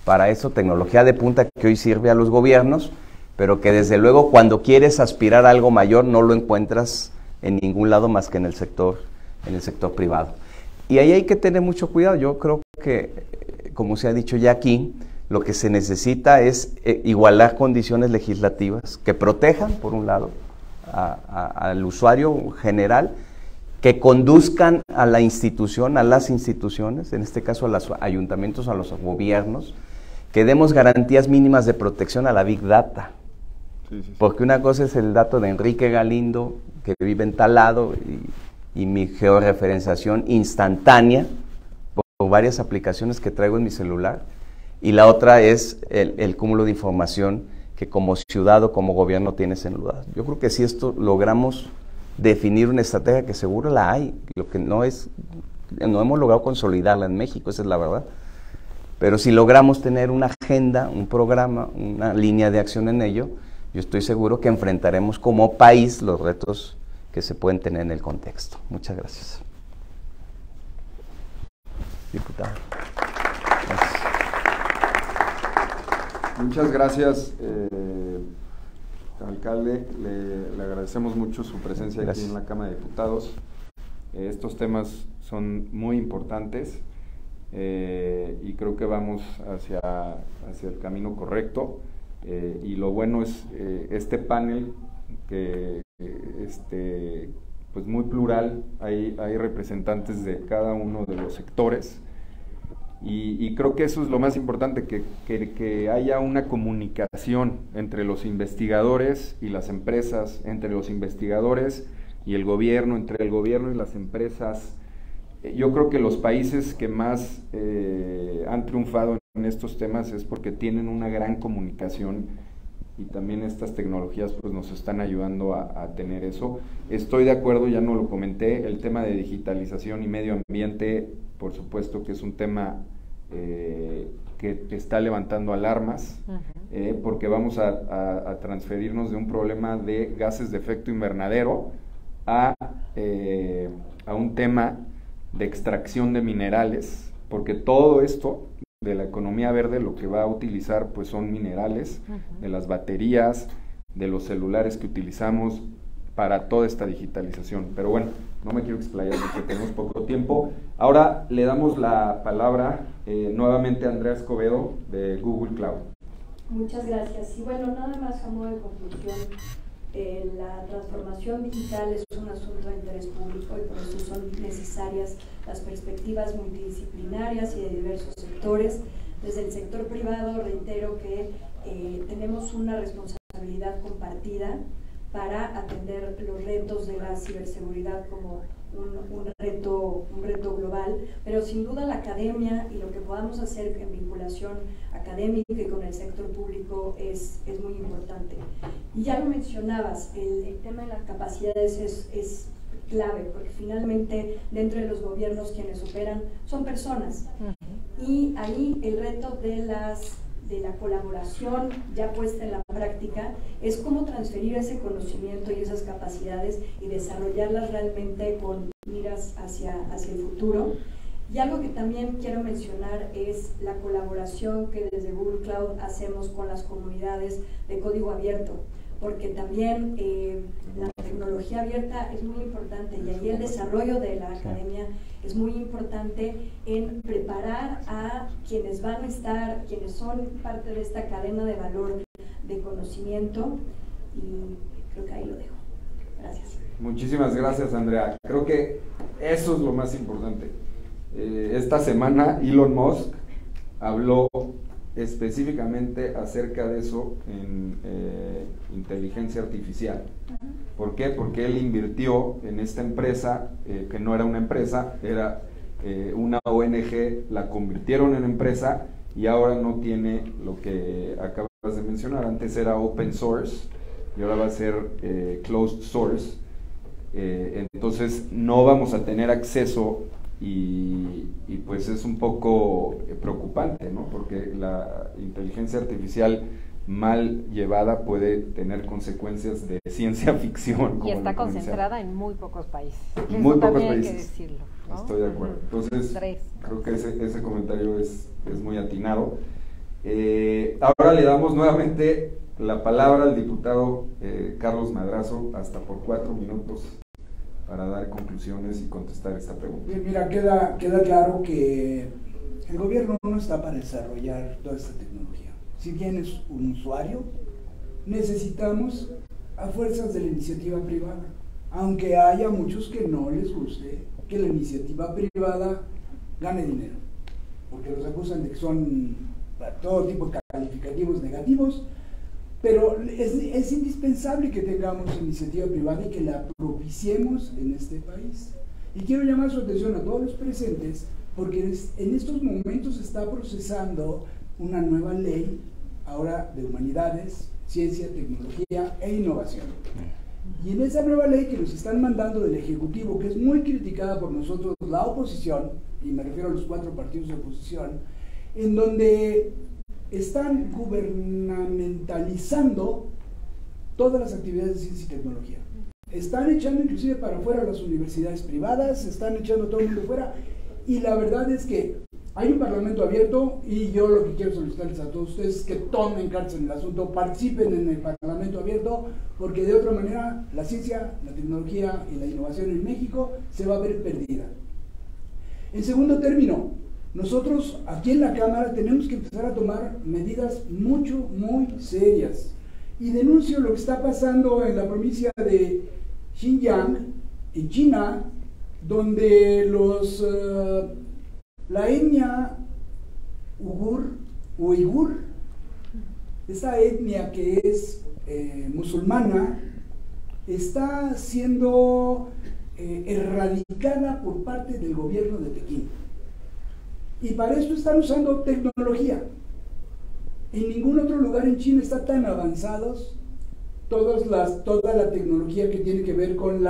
Speaker 2: para eso, tecnología de punta que hoy sirve a los gobiernos, pero que desde luego cuando quieres aspirar a algo mayor no lo encuentras en ningún lado más que en el sector privado. Y ahí hay que tener mucho cuidado. Yo creo que, como se ha dicho ya aquí, lo que se necesita es igualar condiciones legislativas que protejan, por un lado, al usuario general, que conduzcan a la institución, a las instituciones, en este caso a los ayuntamientos, a los gobiernos, que demos garantías mínimas de protección a la Big Data. Porque una cosa es el dato de Enrique Galindo, que vive en tal lado, y mi georreferenciación instantánea por varias aplicaciones que traigo en mi celular, y la otra es el cúmulo de información que como ciudad o como gobierno tienes en lugar. Yo creo que si esto logramos definir una estrategia, que seguro la hay, lo que no es, no hemos logrado consolidarla en México, esa es la verdad. Pero si logramos tener una agenda, un programa, una línea de acción en ello, yo estoy seguro que enfrentaremos como país los retos que se pueden tener en el contexto. Muchas gracias. Diputado. Gracias.
Speaker 3: Muchas gracias, alcalde. Le agradecemos mucho su presencia aquí en la Cámara de Diputados. Estos temas son muy importantes y creo que vamos hacia el camino correcto. Y lo bueno es este panel que pues muy plural, hay representantes de cada uno de los sectores y creo que eso es lo más importante, que haya una comunicación entre los investigadores y las empresas, entre los investigadores y el gobierno, entre el gobierno y las empresas. Yo creo que los países que más han triunfado en estos temas es porque tienen una gran comunicación y también estas tecnologías pues nos están ayudando a tener eso. Estoy de acuerdo, ya no lo comenté, el tema de digitalización y medio ambiente, por supuesto que es un tema que está levantando alarmas, porque vamos a transferirnos de un problema de gases de efecto invernadero a un tema de extracción de minerales, porque todo esto de la economía verde lo que va a utilizar pues son minerales, de las baterías, de los celulares que utilizamos para toda esta digitalización. Pero bueno, no me quiero explayar porque tenemos poco tiempo. Ahora le damos la palabra nuevamente a Andrea Escobedo de Google Cloud.
Speaker 6: Muchas gracias. Y bueno, nada más a modo de conclusión, la transformación digital es un asunto de interés público y por eso son necesarias las perspectivas multidisciplinarias y de diversos sectores. Desde el sector privado, reitero que tenemos una responsabilidad compartida para atender los retos de la ciberseguridad como un reto global, pero sin duda la academia y lo que podamos hacer en vinculación académica y con el sector público es muy importante. Y ya lo mencionabas, el tema de las capacidades es clave, porque finalmente dentro de los gobiernos quienes operan son personas, y ahí el reto de la colaboración ya puesta en la práctica es cómo transferir ese conocimiento y esas capacidades y desarrollarlas realmente con miras hacia el futuro. Y algo que también quiero mencionar es la colaboración que desde Google Cloud hacemos con las comunidades de código abierto, porque también la tecnología abierta es muy importante y ahí el desarrollo de la academia es muy importante en preparar a quienes van a estar, quienes son parte de esta cadena de valor de conocimiento, y creo que ahí lo dejo. Gracias.
Speaker 3: Muchísimas gracias, Andrea. Creo que eso es lo más importante. Esta semana Elon Musk habló específicamente acerca de eso en inteligencia artificial. ¿Por qué? Porque él invirtió en esta empresa, que no era una empresa, era una ONG, la convirtieron en empresa y ahora no tiene lo que acabas de mencionar. Antes era open source y ahora va a ser closed source. Entonces no vamos a tener acceso y pues es un poco preocupante, ¿no? Porque la inteligencia artificial mal llevada puede tener consecuencias de ciencia ficción.
Speaker 9: Y está concentrada en muy pocos países.
Speaker 3: Muy pocos países.
Speaker 9: Hay que decirlo, ¿no?
Speaker 3: Estoy de acuerdo. Entonces, creo que ese comentario es muy atinado. Ahora le damos nuevamente la palabra al diputado Carlos Madrazo, hasta por 4 minutos, para dar conclusiones y contestar esta pregunta.
Speaker 7: Bien, mira, queda claro que el gobierno no está para desarrollar toda esta tecnología. Si bien es un usuario, necesitamos a fuerzas de la iniciativa privada, aunque haya muchos que no les guste que la iniciativa privada gane dinero, porque los acusan de que son todo tipo de calificativos negativos, pero es indispensable que tengamos iniciativa privada y que la propiciemos en este país. Y quiero llamar su atención a todos los presentes, porque en estos momentos se está procesando una nueva ley, ahora de humanidades, ciencia, tecnología e innovación. Y en esa nueva ley que nos están mandando del Ejecutivo, que es muy criticada por nosotros, la oposición, y me refiero a los 4 partidos de oposición, en donde están gubernamentalizando todas las actividades de ciencia y tecnología. Están echando inclusive para afuera las universidades privadas, están echando a todo el mundo fuera, y la verdad es que hay un parlamento abierto, y yo lo que quiero solicitarles a todos ustedes es que tomen cartas en el asunto, participen en el parlamento abierto, porque de otra manera la ciencia, la tecnología y la innovación en México se va a ver perdida. En segundo término, nosotros aquí en la Cámara tenemos que empezar a tomar medidas muy serias. Y denuncio lo que está pasando en la provincia de Xinjiang, en China, donde la etnia uigur, esta etnia que es musulmana, está siendo erradicada por parte del gobierno de Pekín. Y para esto están usando tecnología. En ningún otro lugar en China está tan avanzados toda la tecnología que tiene que ver con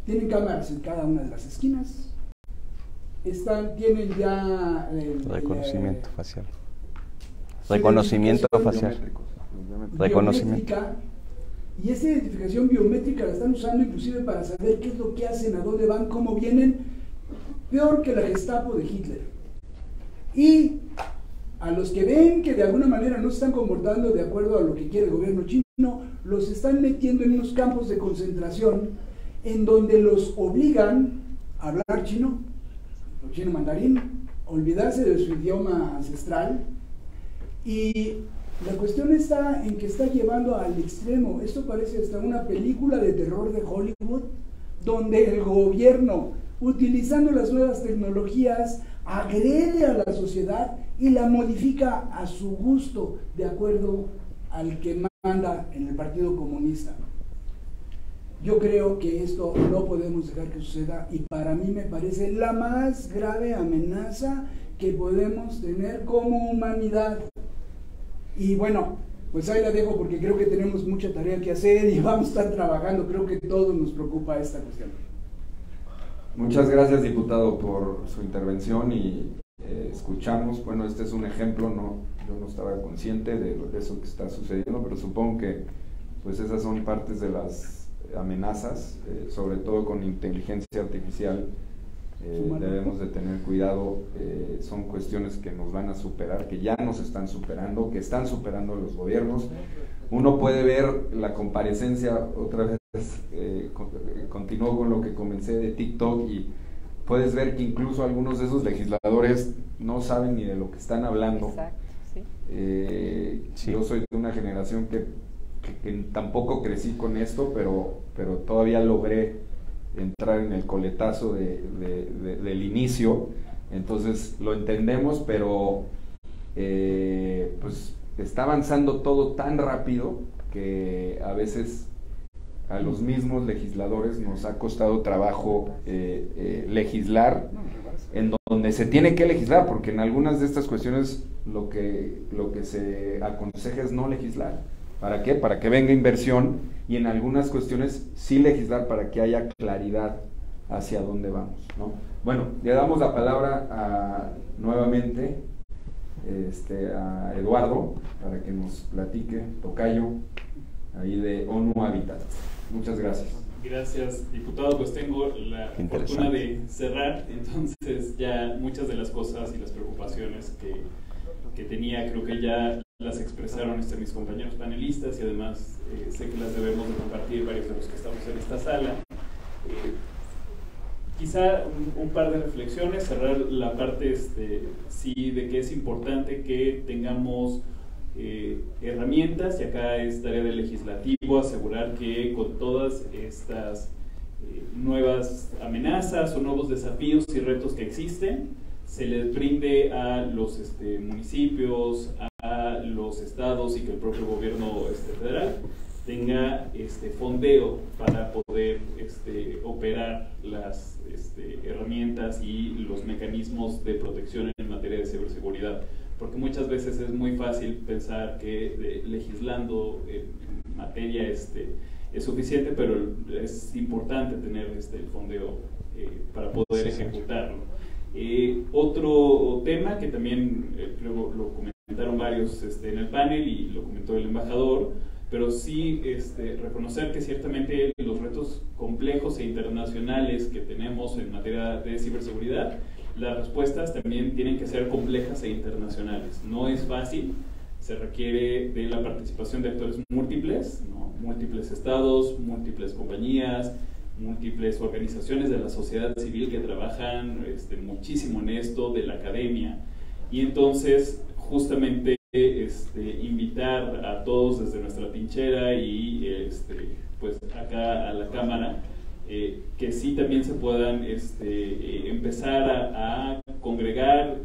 Speaker 7: tienen cámaras en cada una de las esquinas, tienen ya
Speaker 2: reconocimiento facial. Reconocimiento facial.
Speaker 7: Reconocimiento. Y esa identificación biométrica la están usando inclusive para saber qué es lo que hacen, a dónde van, cómo vienen, peor que la Gestapo de Hitler. Y a los que ven que de alguna manera no se están comportando de acuerdo a lo que quiere el gobierno chino, los están metiendo en unos campos de concentración en donde los obligan a hablar chino mandarín, olvidarse de su idioma ancestral, y la cuestión está en que está llevando al extremo. Esto parece hasta una película de terror de Hollywood, donde el gobierno, utilizando las nuevas tecnologías, agrede a la sociedad y la modifica a su gusto, de acuerdo al que manda en el Partido Comunista. Yo creo que esto no podemos dejar que suceda, y para mí me parece la más grave amenaza que podemos tener como humanidad. Y bueno, pues ahí la dejo porque creo que tenemos mucha tarea que hacer y vamos a estar trabajando. Creo que todos nos preocupa esta cuestión.
Speaker 3: Muchas gracias, diputado, por su intervención, y escuchamos. Bueno, este es un ejemplo, yo no estaba consciente de eso que está sucediendo, pero supongo que pues esas son partes de las amenazas, sobre todo con inteligencia artificial. Debemos de tener cuidado. Son cuestiones que nos van a superar, que ya nos están superando, que están superando los gobiernos. Uno puede ver la comparecencia, otra vez continúo con lo que comencé de TikTok, y puedes ver que incluso algunos de esos legisladores no saben ni de lo que están hablando.
Speaker 9: Exacto, sí.
Speaker 3: Sí. Yo soy de una generación que tampoco crecí con esto, pero todavía logré entrar en el coletazo del inicio, entonces lo entendemos, pero pues está avanzando todo tan rápido que a veces a los mismos legisladores nos ha costado trabajo legislar en donde se tiene que legislar, porque en algunas de estas cuestiones lo que se aconseja es no legislar. ¿Para qué? Para que venga inversión, y en algunas cuestiones sí legislar para que haya claridad hacia dónde vamos, ¿no? Bueno, le damos la palabra nuevamente a Eduardo para que nos platique, tocayo, ahí de ONU Habitat. Muchas gracias.
Speaker 8: Gracias, diputado. Pues tengo la fortuna de cerrar, entonces ya muchas de las cosas y las preocupaciones que tenía, creo que ya las expresaron mis compañeros panelistas, y además sé que las debemos de compartir varios de los que estamos en esta sala. Quizá un par de reflexiones, cerrar la parte sí de que es importante que tengamos herramientas, y acá es tarea del legislativo asegurar que con todas estas nuevas amenazas o nuevos desafíos y retos que existen, se les brinde a los municipios, a los estados, y que el propio gobierno federal tenga fondeo para poder operar las herramientas y los mecanismos de protección en materia de ciberseguridad, porque muchas veces es muy fácil pensar que legislando en materia es suficiente, pero es importante tener el fondeo para poder ejecutarlo. Otro tema que también luego lo comentaron varios en el panel y lo comentó el embajador, pero sí reconocer que ciertamente los retos complejos e internacionales que tenemos en materia de ciberseguridad, las respuestas también tienen que ser complejas e internacionales. No es fácil, se requiere de la participación de actores múltiples, ¿no? Múltiples estados, múltiples compañías, múltiples organizaciones de la sociedad civil que trabajan muchísimo en esto, de la academia, y entonces justamente invitar a todos desde nuestra trinchera y pues acá a la Cámara que sí también se puedan empezar a congregar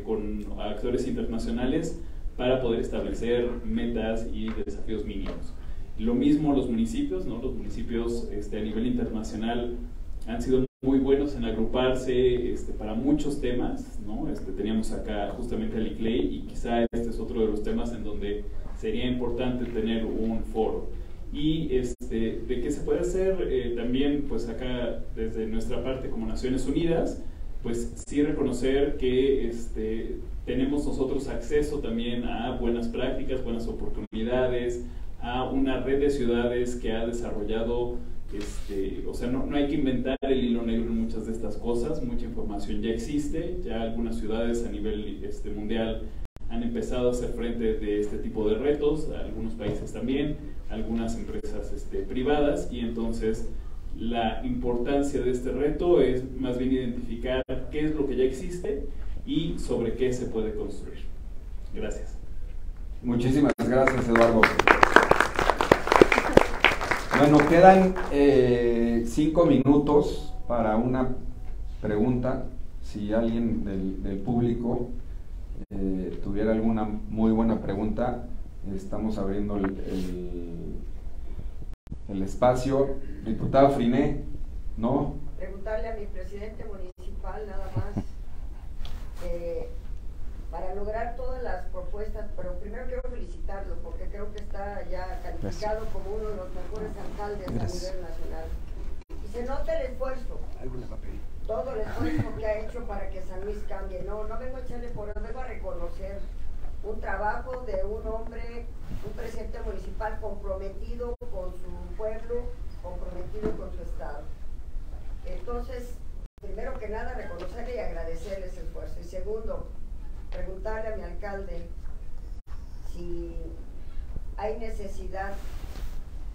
Speaker 8: con actores internacionales para poder establecer metas y desafíos mínimos. Lo mismo los municipios, ¿no? Los municipios a nivel internacional han sido muy buenos en agruparse para muchos temas, ¿no? Teníamos acá justamente al ICLEI y quizá este es otro de los temas en donde sería importante tener un foro. Y de qué se puede hacer también, pues acá desde nuestra parte como Naciones Unidas, pues sí reconocer que tenemos nosotros acceso también a buenas prácticas, buenas oportunidades, a una red de ciudades que ha desarrollado, o sea, no hay que inventar el hilo negro en muchas de estas cosas, mucha información ya existe, ya algunas ciudades a nivel mundial han empezado a hacer frente de este tipo de retos, algunos países también, algunas empresas privadas, y entonces la importancia de este reto es más bien identificar qué es lo que ya existe y sobre qué se puede construir. Gracias.
Speaker 3: Muchísimas gracias, Eduardo. Bueno, quedan 5 minutos para una pregunta. Si alguien del público tuviera alguna muy buena pregunta, estamos abriendo el espacio. Diputado Friné, ¿no?
Speaker 10: Preguntarle a mi presidente municipal nada más, para lograr todas las propuestas, pero primero quiero felicitarlo porque creo que está ya calificado como uno de los mejores alcaldes a nivel nacional. Y se nota el esfuerzo, todo el esfuerzo que ha hecho para que San Luis cambie. No vengo a echarle porras, vengo a reconocer un trabajo de un hombre, un presidente municipal comprometido con su pueblo, comprometido con su estado. Entonces, primero que nada, reconocerle y agradecerle ese esfuerzo. Y segundo, preguntarle a mi alcalde si hay necesidad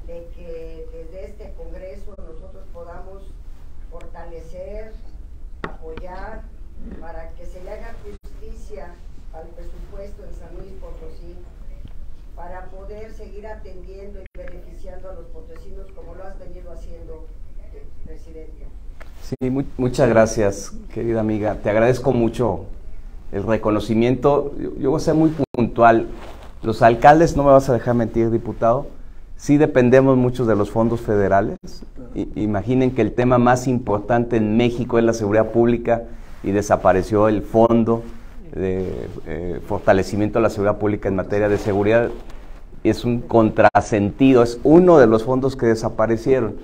Speaker 10: de que desde este Congreso nosotros podamos fortalecer, apoyar, para que se le haga justicia al presupuesto de San Luis Potosí, para poder seguir atendiendo y beneficiando a los potosinos como lo has venido haciendo, presidente.
Speaker 2: Sí, muchas gracias, querida amiga. Te agradezco mucho el reconocimiento. Yo voy a ser muy puntual. Los alcaldes, no me vas a dejar mentir, diputado, sí dependemos mucho de los fondos federales. Imaginen que el tema más importante en México es la seguridad pública y desapareció el fondo de fortalecimiento de la seguridad pública en materia de seguridad. Es un contrasentido, es uno de los fondos que desaparecieron.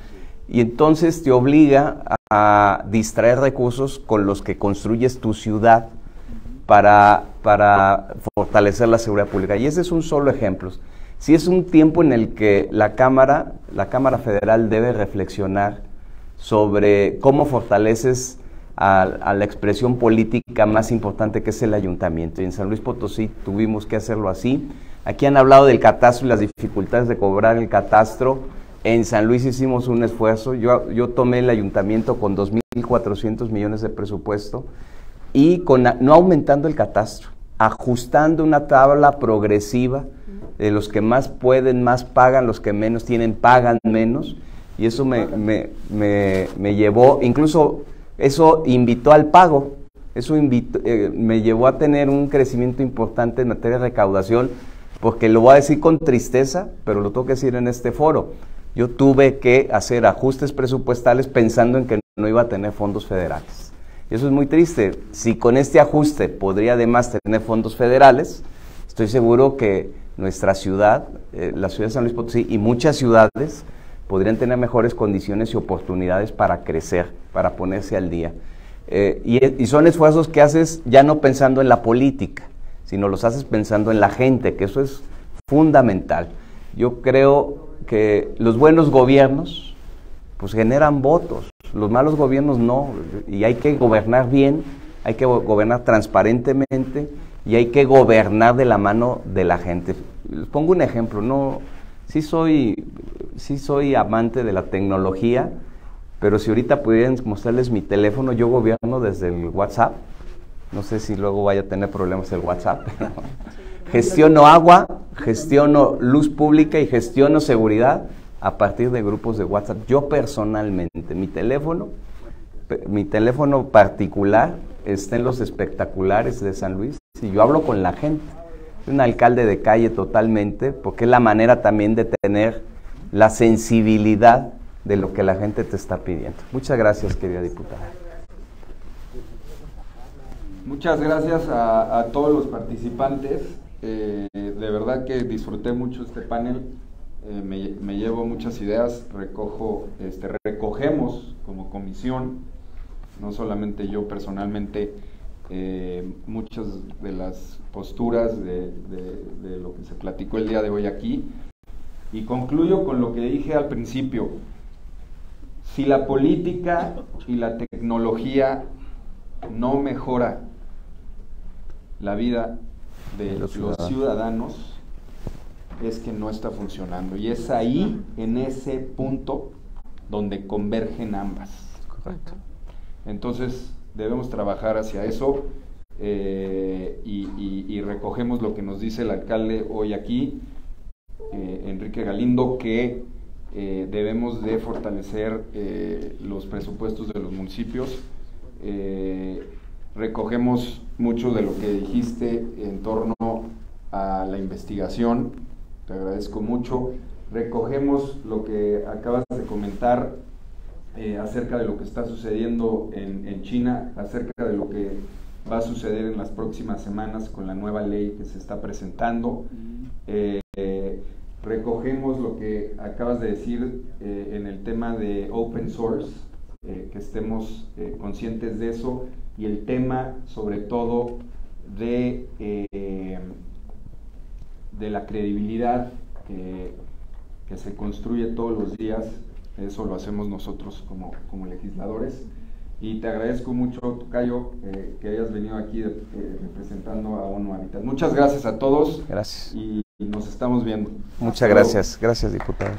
Speaker 2: Y entonces te obliga a distraer recursos con los que construyes tu ciudad para fortalecer la seguridad pública. Y ese es un solo ejemplo. Sí es un tiempo en el que la Cámara Federal debe reflexionar sobre cómo fortaleces a la expresión política más importante, que es el ayuntamiento. Y en San Luis Potosí tuvimos que hacerlo así. Aquí han hablado del catastro y las dificultades de cobrar el catastro. En San Luis hicimos un esfuerzo. Yo tomé el ayuntamiento con 2.400 millones de presupuesto y no aumentando el catastro, ajustando una tabla progresiva de los que más pueden, más pagan, los que menos tienen, pagan menos. Y eso me llevó, incluso eso invitó al pago, eso me llevó a tener un crecimiento importante en materia de recaudación, porque lo voy a decir con tristeza, pero lo tengo que decir en este foro. Yo tuve que hacer ajustes presupuestales pensando en que no iba a tener fondos federales. Y eso es muy triste. Si con este ajuste podría además tener fondos federales, estoy seguro que nuestra ciudad, la ciudad de San Luis Potosí y muchas ciudades podrían tener mejores condiciones y oportunidades para crecer, para ponerse al día. Y son esfuerzos que haces ya no pensando en la política, sino los haces pensando en la gente, que eso es fundamental. Yo creo que los buenos gobiernos pues generan votos, los malos gobiernos no, y hay que gobernar bien, hay que gobernar transparentemente y hay que gobernar de la mano de la gente. Les pongo un ejemplo, sí soy amante de la tecnología, pero si ahorita pudieran mostrarles mi teléfono, yo gobierno desde el WhatsApp. No sé si luego vaya a tener problemas el WhatsApp, pero gestiono agua, gestiono luz pública y gestiono seguridad a partir de grupos de WhatsApp. Yo personalmente, mi teléfono particular está en los espectaculares de San Luis y yo hablo con la gente. Soy un alcalde de calle totalmente, porque es la manera también de tener la sensibilidad de lo que la gente te está pidiendo. Muchas gracias, querida diputada.
Speaker 3: Muchas gracias a todos los participantes. De verdad que disfruté mucho este panel. Me llevo muchas ideas, recogemos como comisión, no solamente yo personalmente, muchas de las posturas de lo que se platicó el día de hoy aquí. Y concluyo con lo que dije al principio. Si la política y la tecnología no mejora la vida de los ciudadanos, es que no está funcionando. Y es ahí, en ese punto, donde convergen ambas.
Speaker 2: Correcto.
Speaker 3: Entonces, debemos trabajar hacia eso y recogemos lo que nos dice el alcalde hoy aquí, Enrique Galindo, que debemos de fortalecer los presupuestos de los municipios. Recogemos mucho de lo que dijiste en torno a la investigación, te agradezco mucho. Recogemos lo que acabas de comentar acerca de lo que está sucediendo en China, acerca de lo que va a suceder en las próximas semanas con la nueva ley que se está presentando. Recogemos lo que acabas de decir en el tema de open source, que estemos conscientes de eso, y el tema sobre todo de la credibilidad que se construye todos los días. Eso lo hacemos nosotros como legisladores. Y te agradezco mucho, Tocayo, que hayas venido aquí representando a ONU Habitat. Muchas gracias a todos.
Speaker 2: Gracias.
Speaker 3: Y nos estamos viendo.
Speaker 2: Muchas gracias. Gracias, diputado.